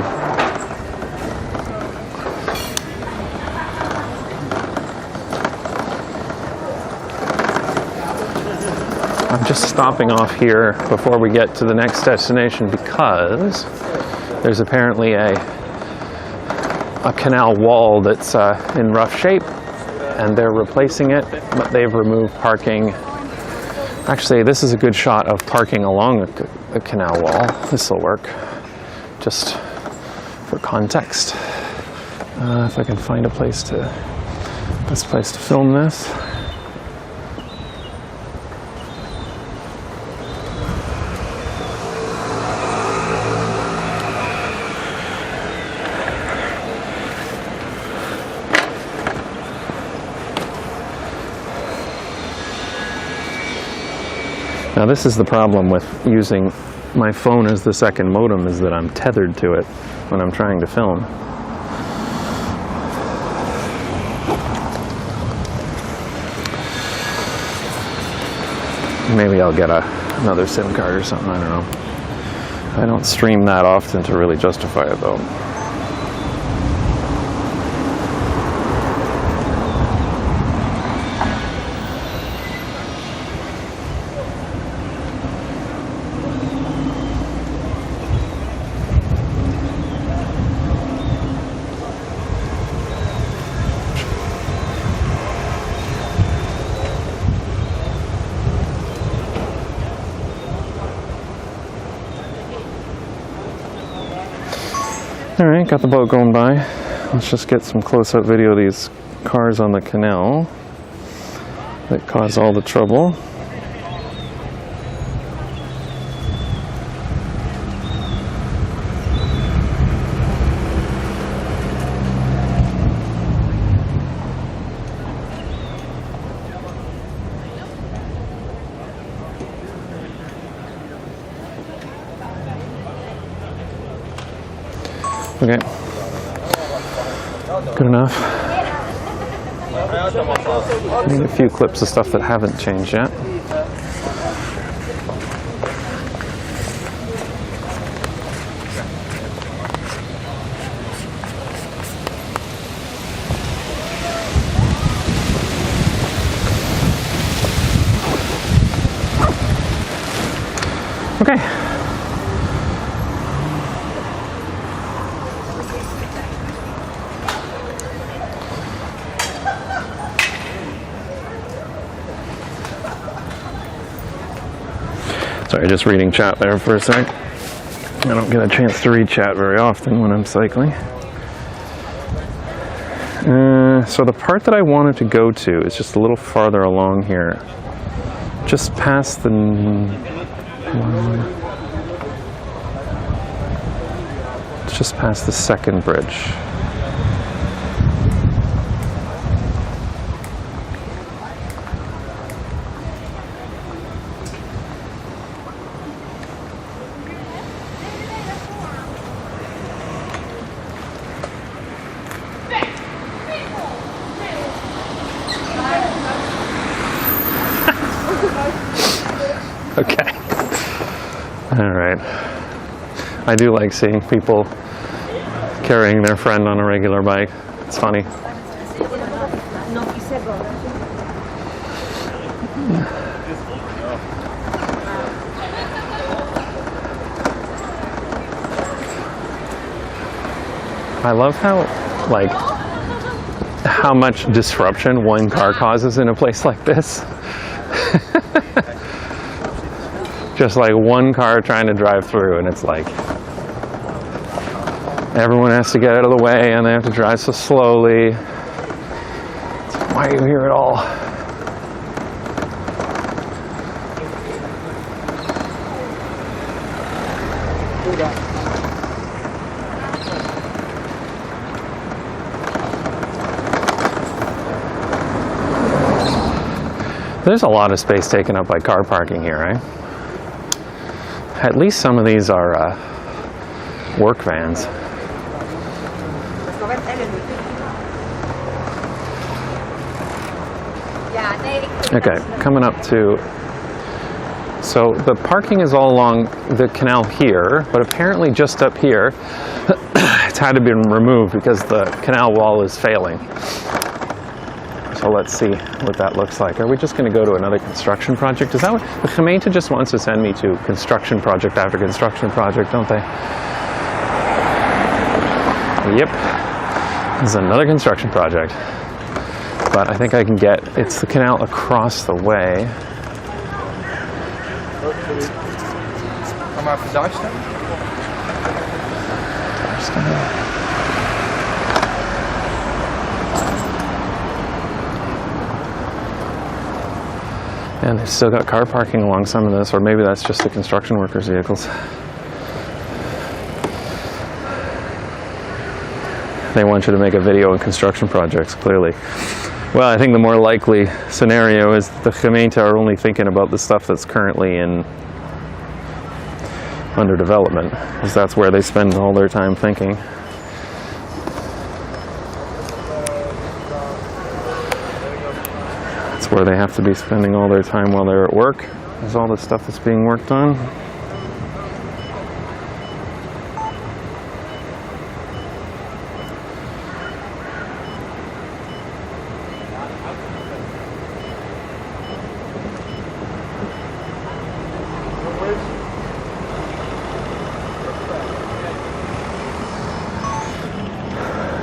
I'm just stopping off here before we get to the next destination because there's apparently a canal wall that's in rough shape and they're replacing it, but they've removed parking. Actually, this is a good shot of parking along the canal wall. This will work, just for context. If I can find a place to, best place to film this. Now this is the problem with using my phone as the second modem, is that I'm tethered to it when I'm trying to film. Maybe I'll get another SIM card or something, I don't know. I don't stream that often to really justify it though. Alright, got the boat going by. Let's just get some close-up video of these cars on the canal that cause all the trouble. Okay, good enough. I need a few clips of stuff that haven't changed yet. Okay. Sorry, just reading chat there for a sec. I don't get a chance to read chat very often when I'm cycling. So the part that I wanted to go to is just a little farther along here. Just past the... It's just past the second bridge. Okay. All right. I do like seeing people carrying their friend on a regular bike. It's funny. I love how much disruption one car causes in a place like this. Just like one car trying to drive through, and it's like everyone has to get out of the way and they have to drive so slowly. It's like, why are you here at all? There's a lot of space taken up by car parking here, right? At least some of these are work vans. Okay, coming up to... So the parking is all along the canal here, but apparently just up here, it's had to be removed because the canal wall is failing. So let's see what that looks like. Are we just going to go to another construction project? Is that what the gemeente just wants to send me to construction project after construction project, don't they? Yep. This is another construction project. But I think I can get, it's the canal across the way. And they've still got car parking along some of this, or maybe that's just the construction workers' vehicles. They want you to make a video on construction projects, clearly. Well, I think the more likely scenario is the gemeente are only thinking about the stuff that's currently under development, because that's where they spend all their time thinking. That's where they have to be spending all their time while they're at work, is all the stuff that's being worked on.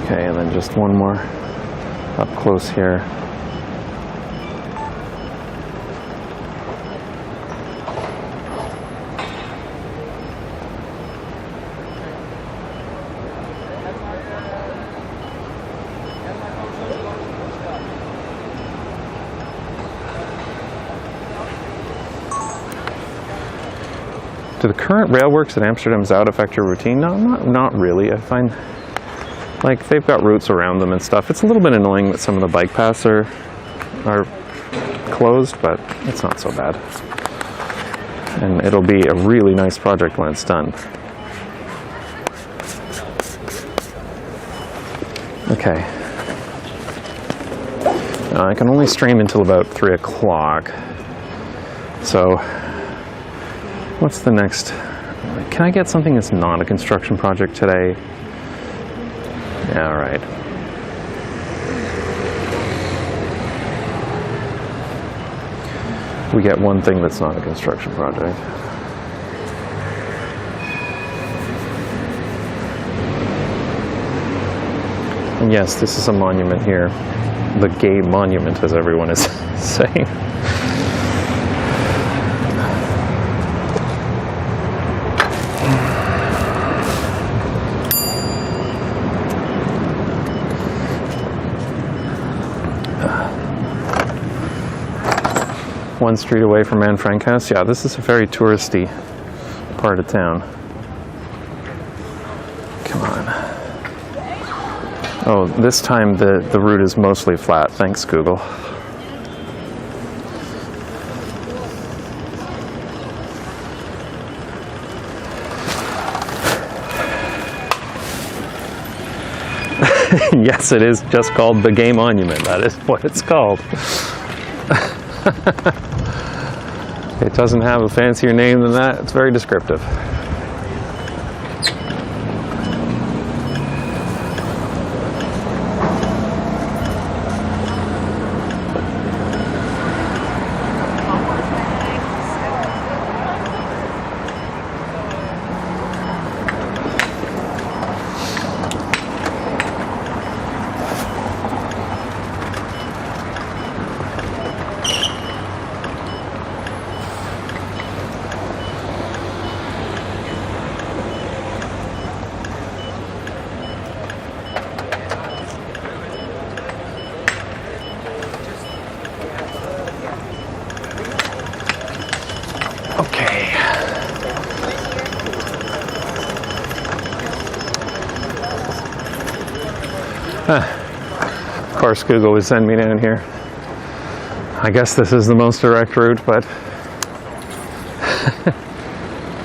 Okay, and then just one more up close here. Do the current rail works at Amsterdam Zuid affect your routine? No, not really. I find like they've got routes around them and stuff. It's a little bit annoying that some of the bike paths are closed, but it's not so bad. And it'll be a really nice project when it's done. Okay. I can only stream until about 3 o'clock. So, what's the next? Can I get something that's not a construction project today? Yeah, all right. We get one thing that's not a construction project. And yes, this is a monument here. The gay monument, as everyone is saying. 1 street away from Anne Frank House. Yeah, this is a very touristy part of town. Come on. Oh, this time the route is mostly flat. Thanks, Google. Yes, it is just called the Gay Monument. That is what it's called. It doesn't have a fancier name than that. It's very descriptive. Okay. Of course, Google would send me down here. I guess this is the most direct route, but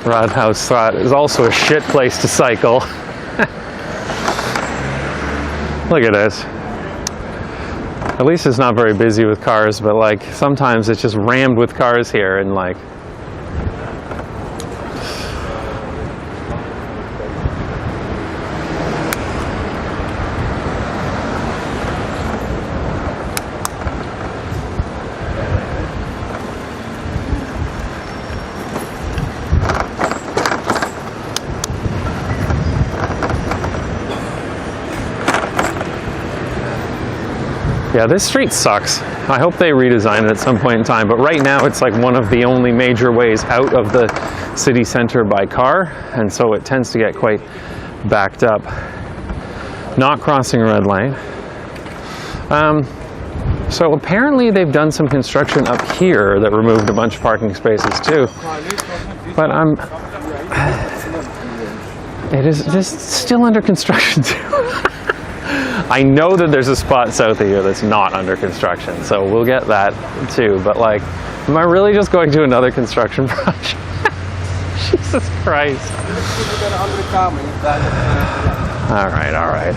Raadhuisstraat is also a shit place to cycle. Look at this. At least it's not very busy with cars, but like sometimes it's just rammed with cars here and like yeah, this street sucks. I hope they redesign it at some point in time, but right now it's like one of the only major ways out of the city center by car, and so it tends to get quite backed up. Not crossing a red light. So apparently they've done some construction up here that removed a bunch of parking spaces too, but it is just still under construction too. I know that there's a spot south of here that's not under construction, so we'll get that too. But like, am I really just going to another construction project? Jesus Christ. All right, all right.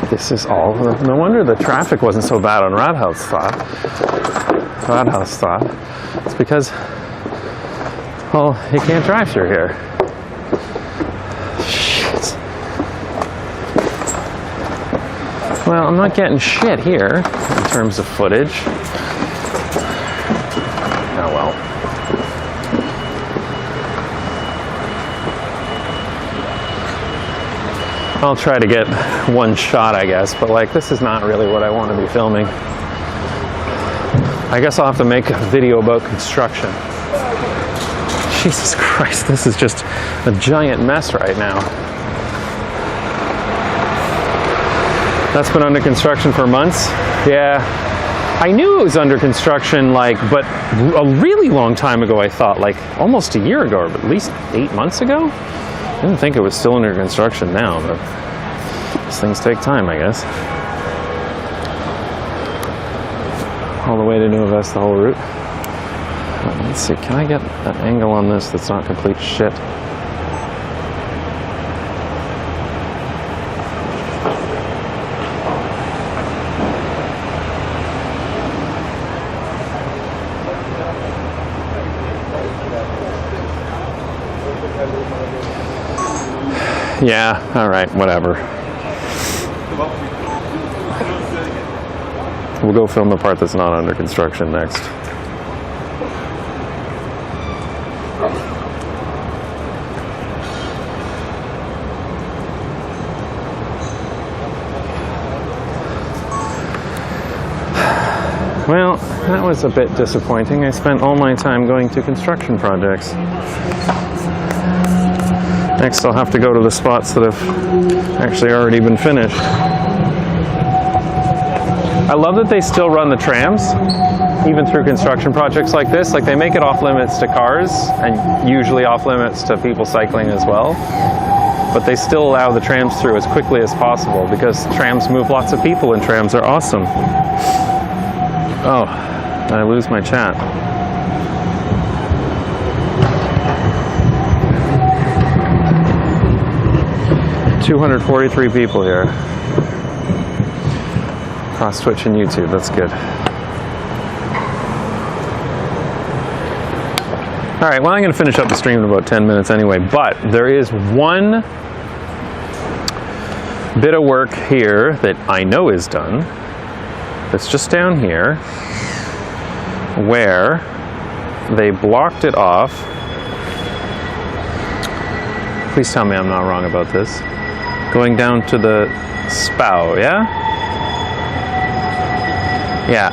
This is all, no wonder the traffic wasn't so bad on Raadhuisstraat. It's because, well, you can't drive through here. Shit. Well, I'm not getting shit here in terms of footage. Oh well. I'll try to get one shot, I guess, but like this is not really what I want to be filming. I guess I'll have to make a video about construction. Jesus Christ, this is just a giant mess right now. That's been under construction for months. Yeah, I knew it was under construction, like, but a really long time ago, I thought, like almost a year ago, or at least 8 months ago. I didn't think it was still under construction now, but these things take time, I guess. All the way to New West, the whole route. Let's see, can I get an angle on this that's not complete shit? Yeah, all right, whatever. We'll go film the part that's not under construction next. Well, that was a bit disappointing. I spent all my time going to construction projects. Next I'll have to go to the spots that have actually already been finished. I love that they still run the trams, even through construction projects like this. Like, they make it off limits to cars, and usually off limits to people cycling as well. But they still allow the trams through as quickly as possible, because trams move lots of people and trams are awesome. Oh, I lose my chat. $243 people here. Across Twitch and YouTube, that's good. All right, well, I'm going to finish up the stream in about 10 minutes anyway, but there is one bit of work here that I know is done. It's just down here, where they blocked it off. Please tell me I'm not wrong about this. Going down to the spow, yeah? Yeah.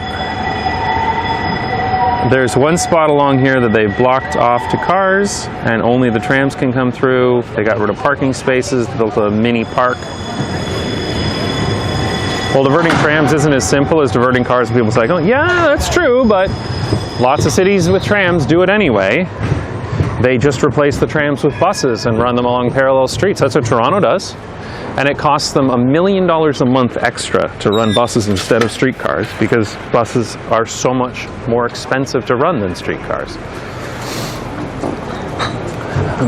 There's one spot along here that they blocked off to cars, and only the trams can come through. They got rid of parking spaces, built a mini park. Well, diverting trams isn't as simple as diverting cars. People say, oh, yeah, that's true, but lots of cities with trams do it anyway. They just replace the trams with buses and run them along parallel streets. That's what Toronto does. And it costs them $1 million a month extra to run buses instead of streetcars, because buses are so much more expensive to run than streetcars.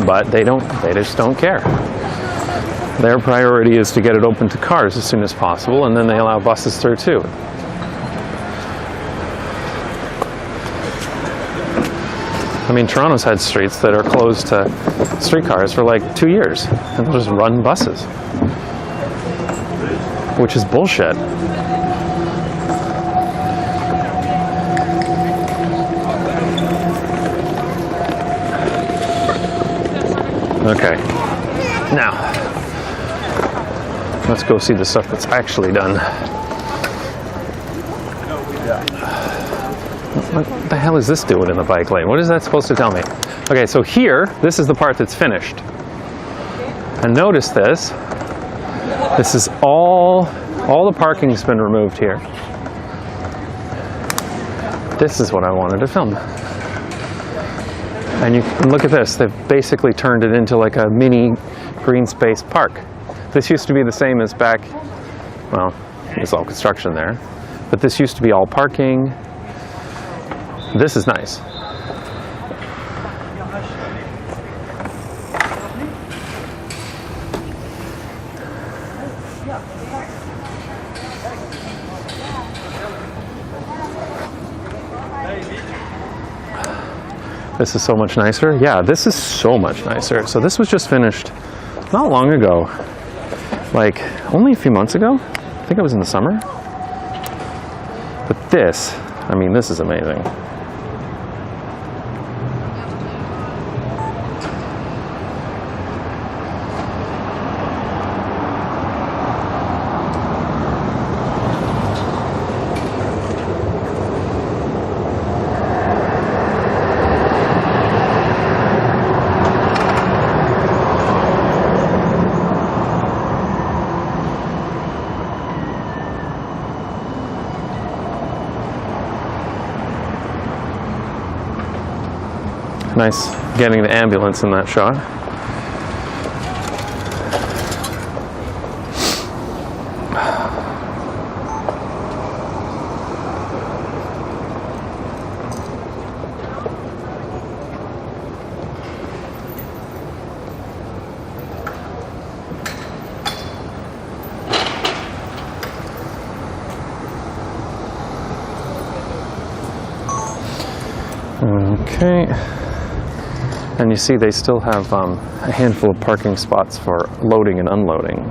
But they just don't care. Their priority is to get it open to cars as soon as possible, and then they allow buses through too. I mean, Toronto's had streets that are closed to streetcars for like 2 years, and they'll just run buses, which is bullshit. Okay, now let's go see the stuff that's actually done. What the hell is this doing in the bike lane? What is that supposed to tell me? Okay, so here, this is the part that's finished. And notice this. This is all the parking's been removed here. This is what I wanted to film. And you can look at this. They've basically turned it into like a mini green space park. This used to be the same as back, well, it's all construction there, but this used to be all parking. This is nice. This is so much nicer. Yeah, this is so much nicer. So this was just finished not long ago, like only a few months ago. I think it was in the summer. But this, I mean, this is amazing. Nice getting the ambulance in that shot. Okay. And you see they still have a handful of parking spots for loading and unloading.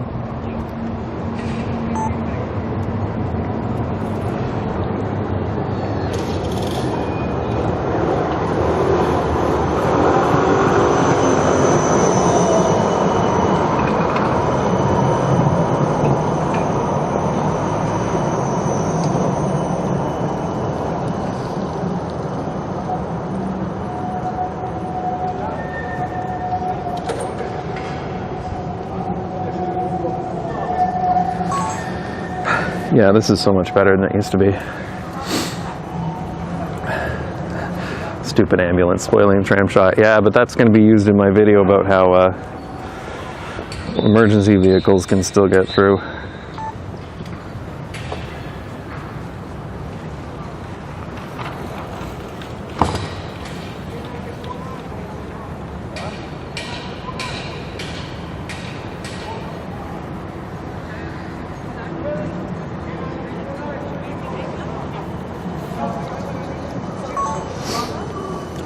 Yeah, this is so much better than it used to be. Stupid ambulance spoiling tram shot. Yeah, but that's going to be used in my video about how emergency vehicles can still get through.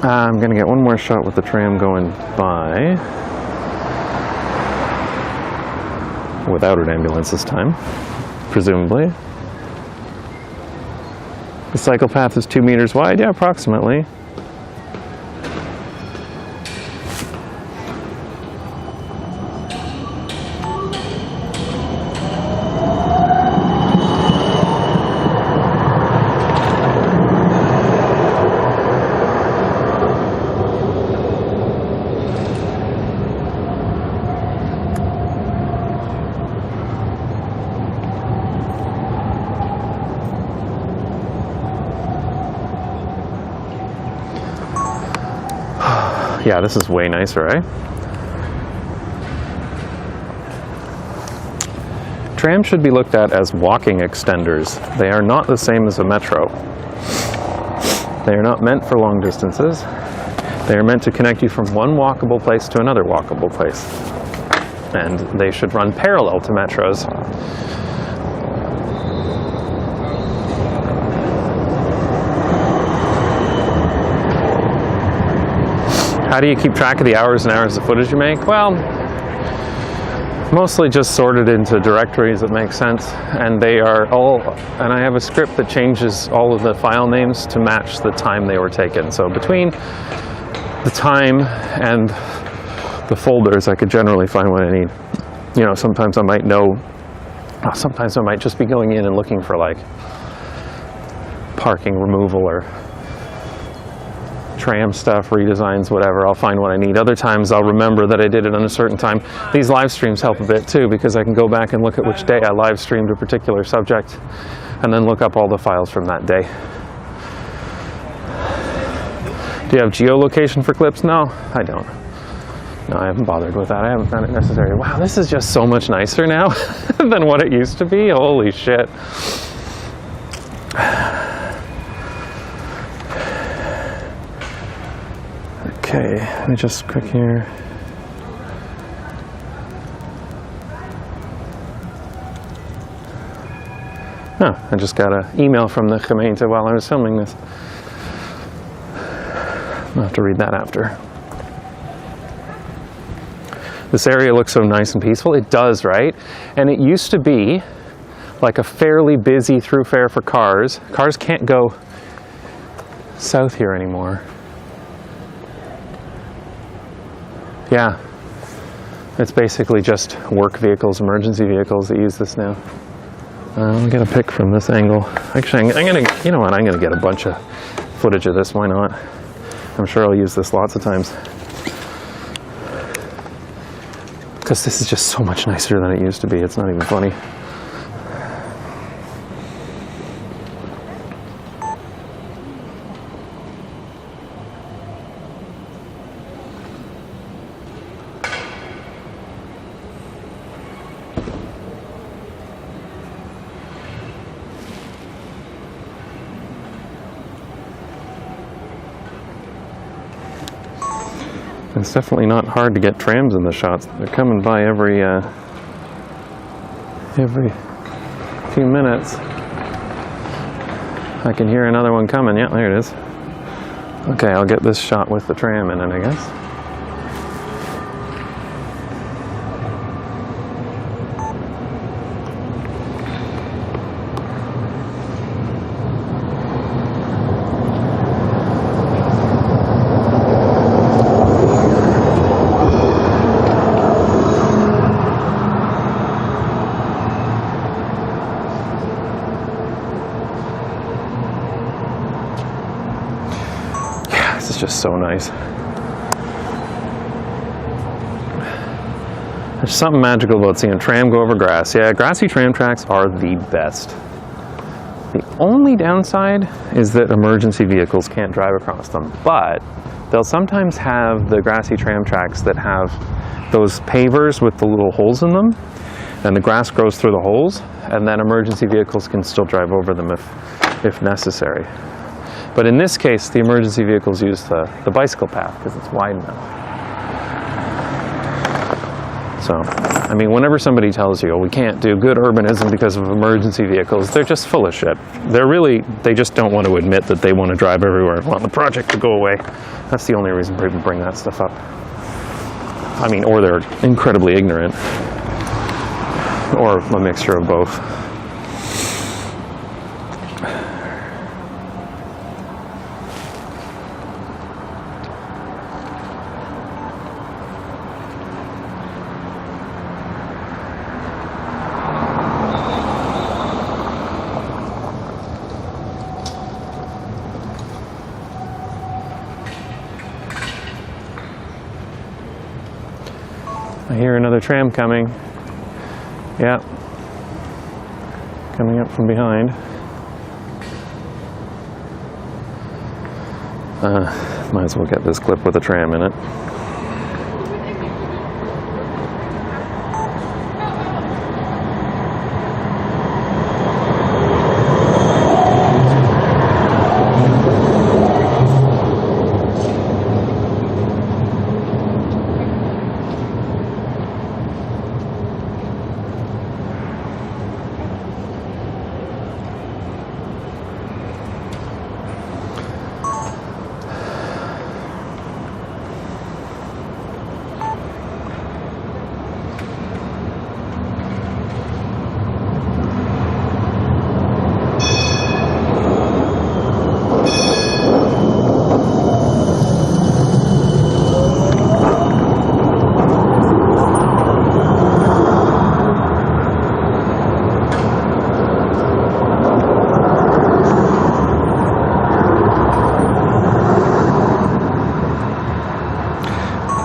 I'm going to get one more shot with the tram going by. Without an ambulance this time, presumably. The cycle path is 2 meters wide, yeah, approximately. Yeah, this is way nicer, eh? Trams should be looked at as walking extenders. They are not the same as a metro. They are not meant for long distances. They are meant to connect you from one walkable place to another walkable place. And they should run parallel to metros. How do you keep track of the hours and hours of footage you make? Well, mostly just sorted into directories that make sense, and they are all, and I have a script that changes all of the file names to match the time they were taken. So between the time and the folders, I could generally find what I need. You know, sometimes I might know, sometimes I might just be going in and looking for like parking removal or tram stuff, redesigns, whatever. I'll find what I need. Other times I'll remember that I did it on a certain time. These live streams help a bit too, because I can go back and look at which day I live streamed a particular subject and then look up all the files from that day. Do you have geolocation for clips? No, I don't. No, I haven't bothered with that. I haven't found it necessary. Wow, this is just so much nicer now than what it used to be. Holy shit. Okay, let me just click here. Oh, I just got an email from the gemeente while I was filming this. I'll have to read that after. This area looks so nice and peaceful. It does, right? And it used to be like a fairly busy thoroughfare for cars. Cars can't go south here anymore. Yeah, it's basically just work vehicles, emergency vehicles that use this now. I'll get a pic from this angle. Actually, I'm gonna, you know what, I'm gonna get a bunch of footage of this, why not? I'm sure I'll use this lots of times. Because this is just so much nicer than it used to be, it's not even funny. It's definitely not hard to get trams in the shots. They're coming by every few minutes. I can hear another one coming. Yeah, there it is. Okay, I'll get this shot with the tram in it, I guess. This is just so nice. There's something magical about seeing a tram go over grass. Yeah, grassy tram tracks are the best. The only downside is that emergency vehicles can't drive across them, but they'll sometimes have the grassy tram tracks that have those pavers with the little holes in them, and the grass grows through the holes, and then emergency vehicles can still drive over them if necessary. But in this case, the emergency vehicles use the bicycle path because it's wide enough. So, I mean, whenever somebody tells you, oh, we can't do good urbanism because of emergency vehicles, they're just full of shit. They just don't want to admit that they want to drive everywhere and want the project to go away. That's the only reason people bring that stuff up. I mean, or they're incredibly ignorant. Or a mixture of both. I hear another tram coming. Yeah. Coming up from behind. Might as well get this clip with a tram in it.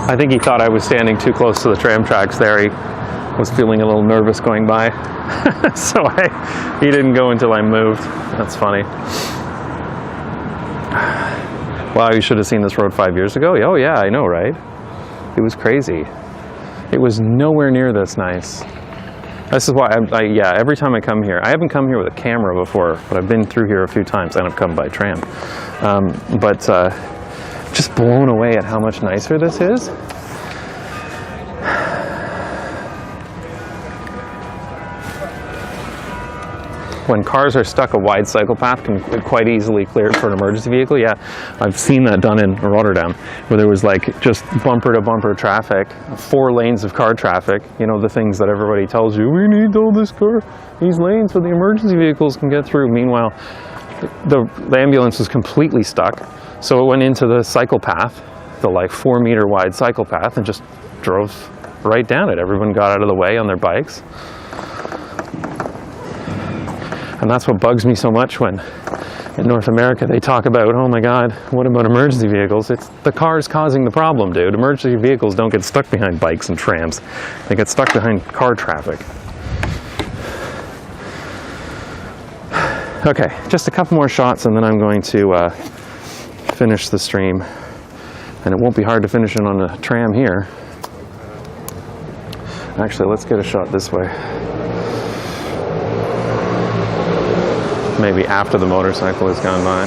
I think he thought I was standing too close to the tram tracks there. He was feeling a little nervous going by. So he didn't go until I moved. That's funny. Wow, you should have seen this road 5 years ago. Oh yeah, I know, right? It was crazy. It was nowhere near this nice. This is why, yeah, every time I come here, I haven't come here with a camera before, but I've been through here a few times, and I've come by tram. Just blown away at how much nicer this is. When cars are stuck, a wide cycle path can quite easily clear it for an emergency vehicle. Yeah, I've seen that done in Rotterdam, where there was like just bumper to bumper traffic, 4 lanes of car traffic, you know, the things that everybody tells you, we need all these lanes so the emergency vehicles can get through. Meanwhile, the ambulance was completely stuck. So it went into the cycle path, the like 4 meter wide cycle path, and just drove right down it. Everyone got out of the way on their bikes. And that's what bugs me so much when in North America they talk about, oh my God, what about emergency vehicles? It's the cars causing the problem, dude. Emergency vehicles don't get stuck behind bikes and trams. They get stuck behind car traffic. Okay, just a couple more shots and then I'm going to finish the stream, and it won't be hard to finish it on a tram here. Actually, let's get a shot this way. Maybe after the motorcycle has gone by.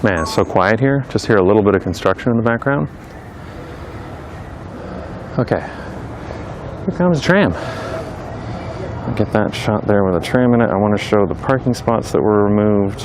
Man, it's so quiet here. Just hear a little bit of construction in the background. Okay, here comes a tram. I'll get that shot there with a tram in it. I want to show the parking spots that were removed.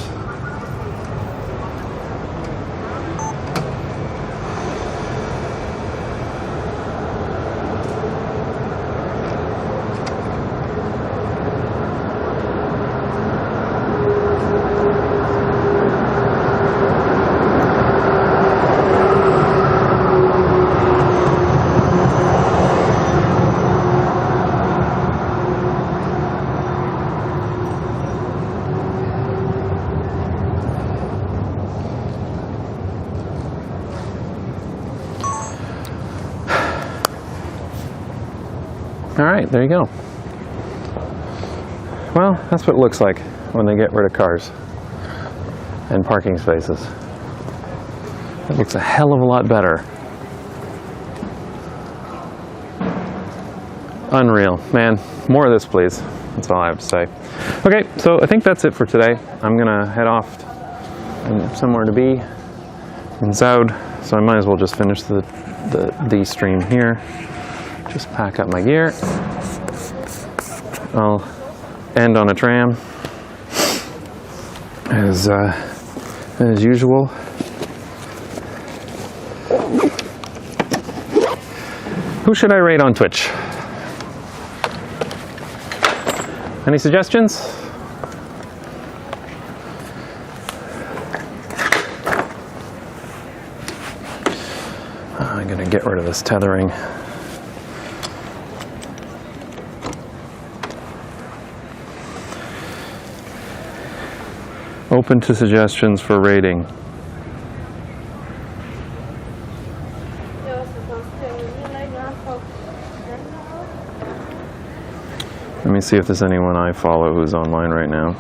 All right, there you go. Well, that's what it looks like when they get rid of cars and parking spaces. It looks a hell of a lot better. Unreal. Man, more of this, please. That's all I have to say. Okay, so I think that's it for today. I'm gonna head off somewhere to be in Zoud, so I might as well just finish the stream here. Just pack up my gear. I'll end on a tram as usual. Who should I rate on Twitch? Any suggestions? I'm gonna get rid of this tethering. Open to suggestions for rating. Let me see if there's anyone I follow who's online right now.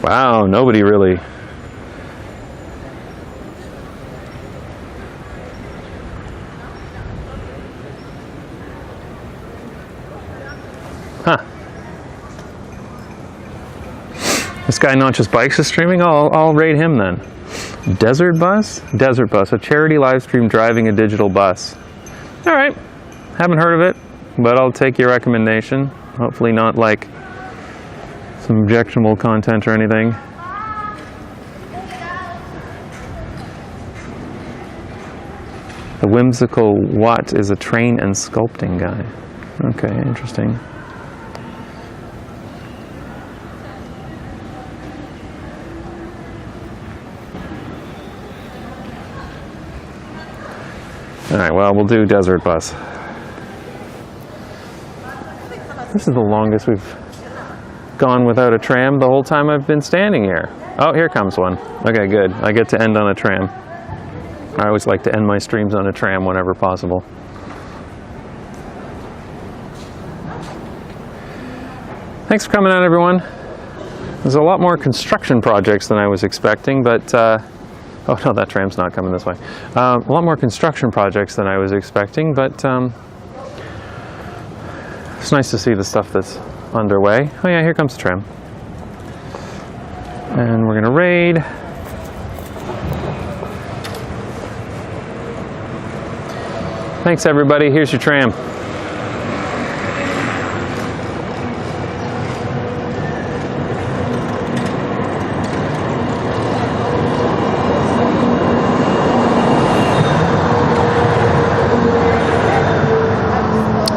Wow, nobody really. Huh. This guy not just bikes is streaming? I'll rate him then. Desert Bus? Desert Bus, a charity live stream driving a digital bus. All right, haven't heard of it, but I'll take your recommendation. Hopefully not like some objectionable content or anything. The whimsical Watt is a train and sculpting guy. Okay, interesting. All right, well, we'll do Desert Bus. This is the longest we've gone without a tram the whole time I've been standing here. Oh, here comes one. Okay, good. I get to end on a tram. I always like to end my streams on a tram whenever possible. Thanks for coming out, everyone. There's a lot more construction projects than I was expecting, but oh no, that tram's not coming this way. A lot more construction projects than I was expecting, but it's nice to see the stuff that's underway. Oh yeah, here comes the tram. And we're gonna raid. Thanks everybody, here's your tram.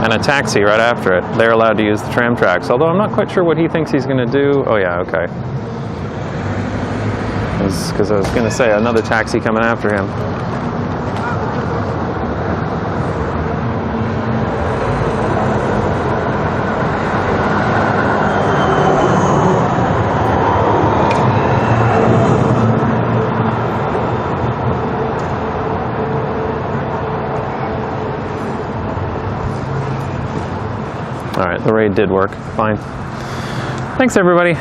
And a taxi right after it. They're allowed to use the tram tracks, although I'm not quite sure what he thinks he's going to do. Oh yeah, okay. Because I was going to say another taxi coming after him. All right, the raid did work. Fine. Thanks, everybody.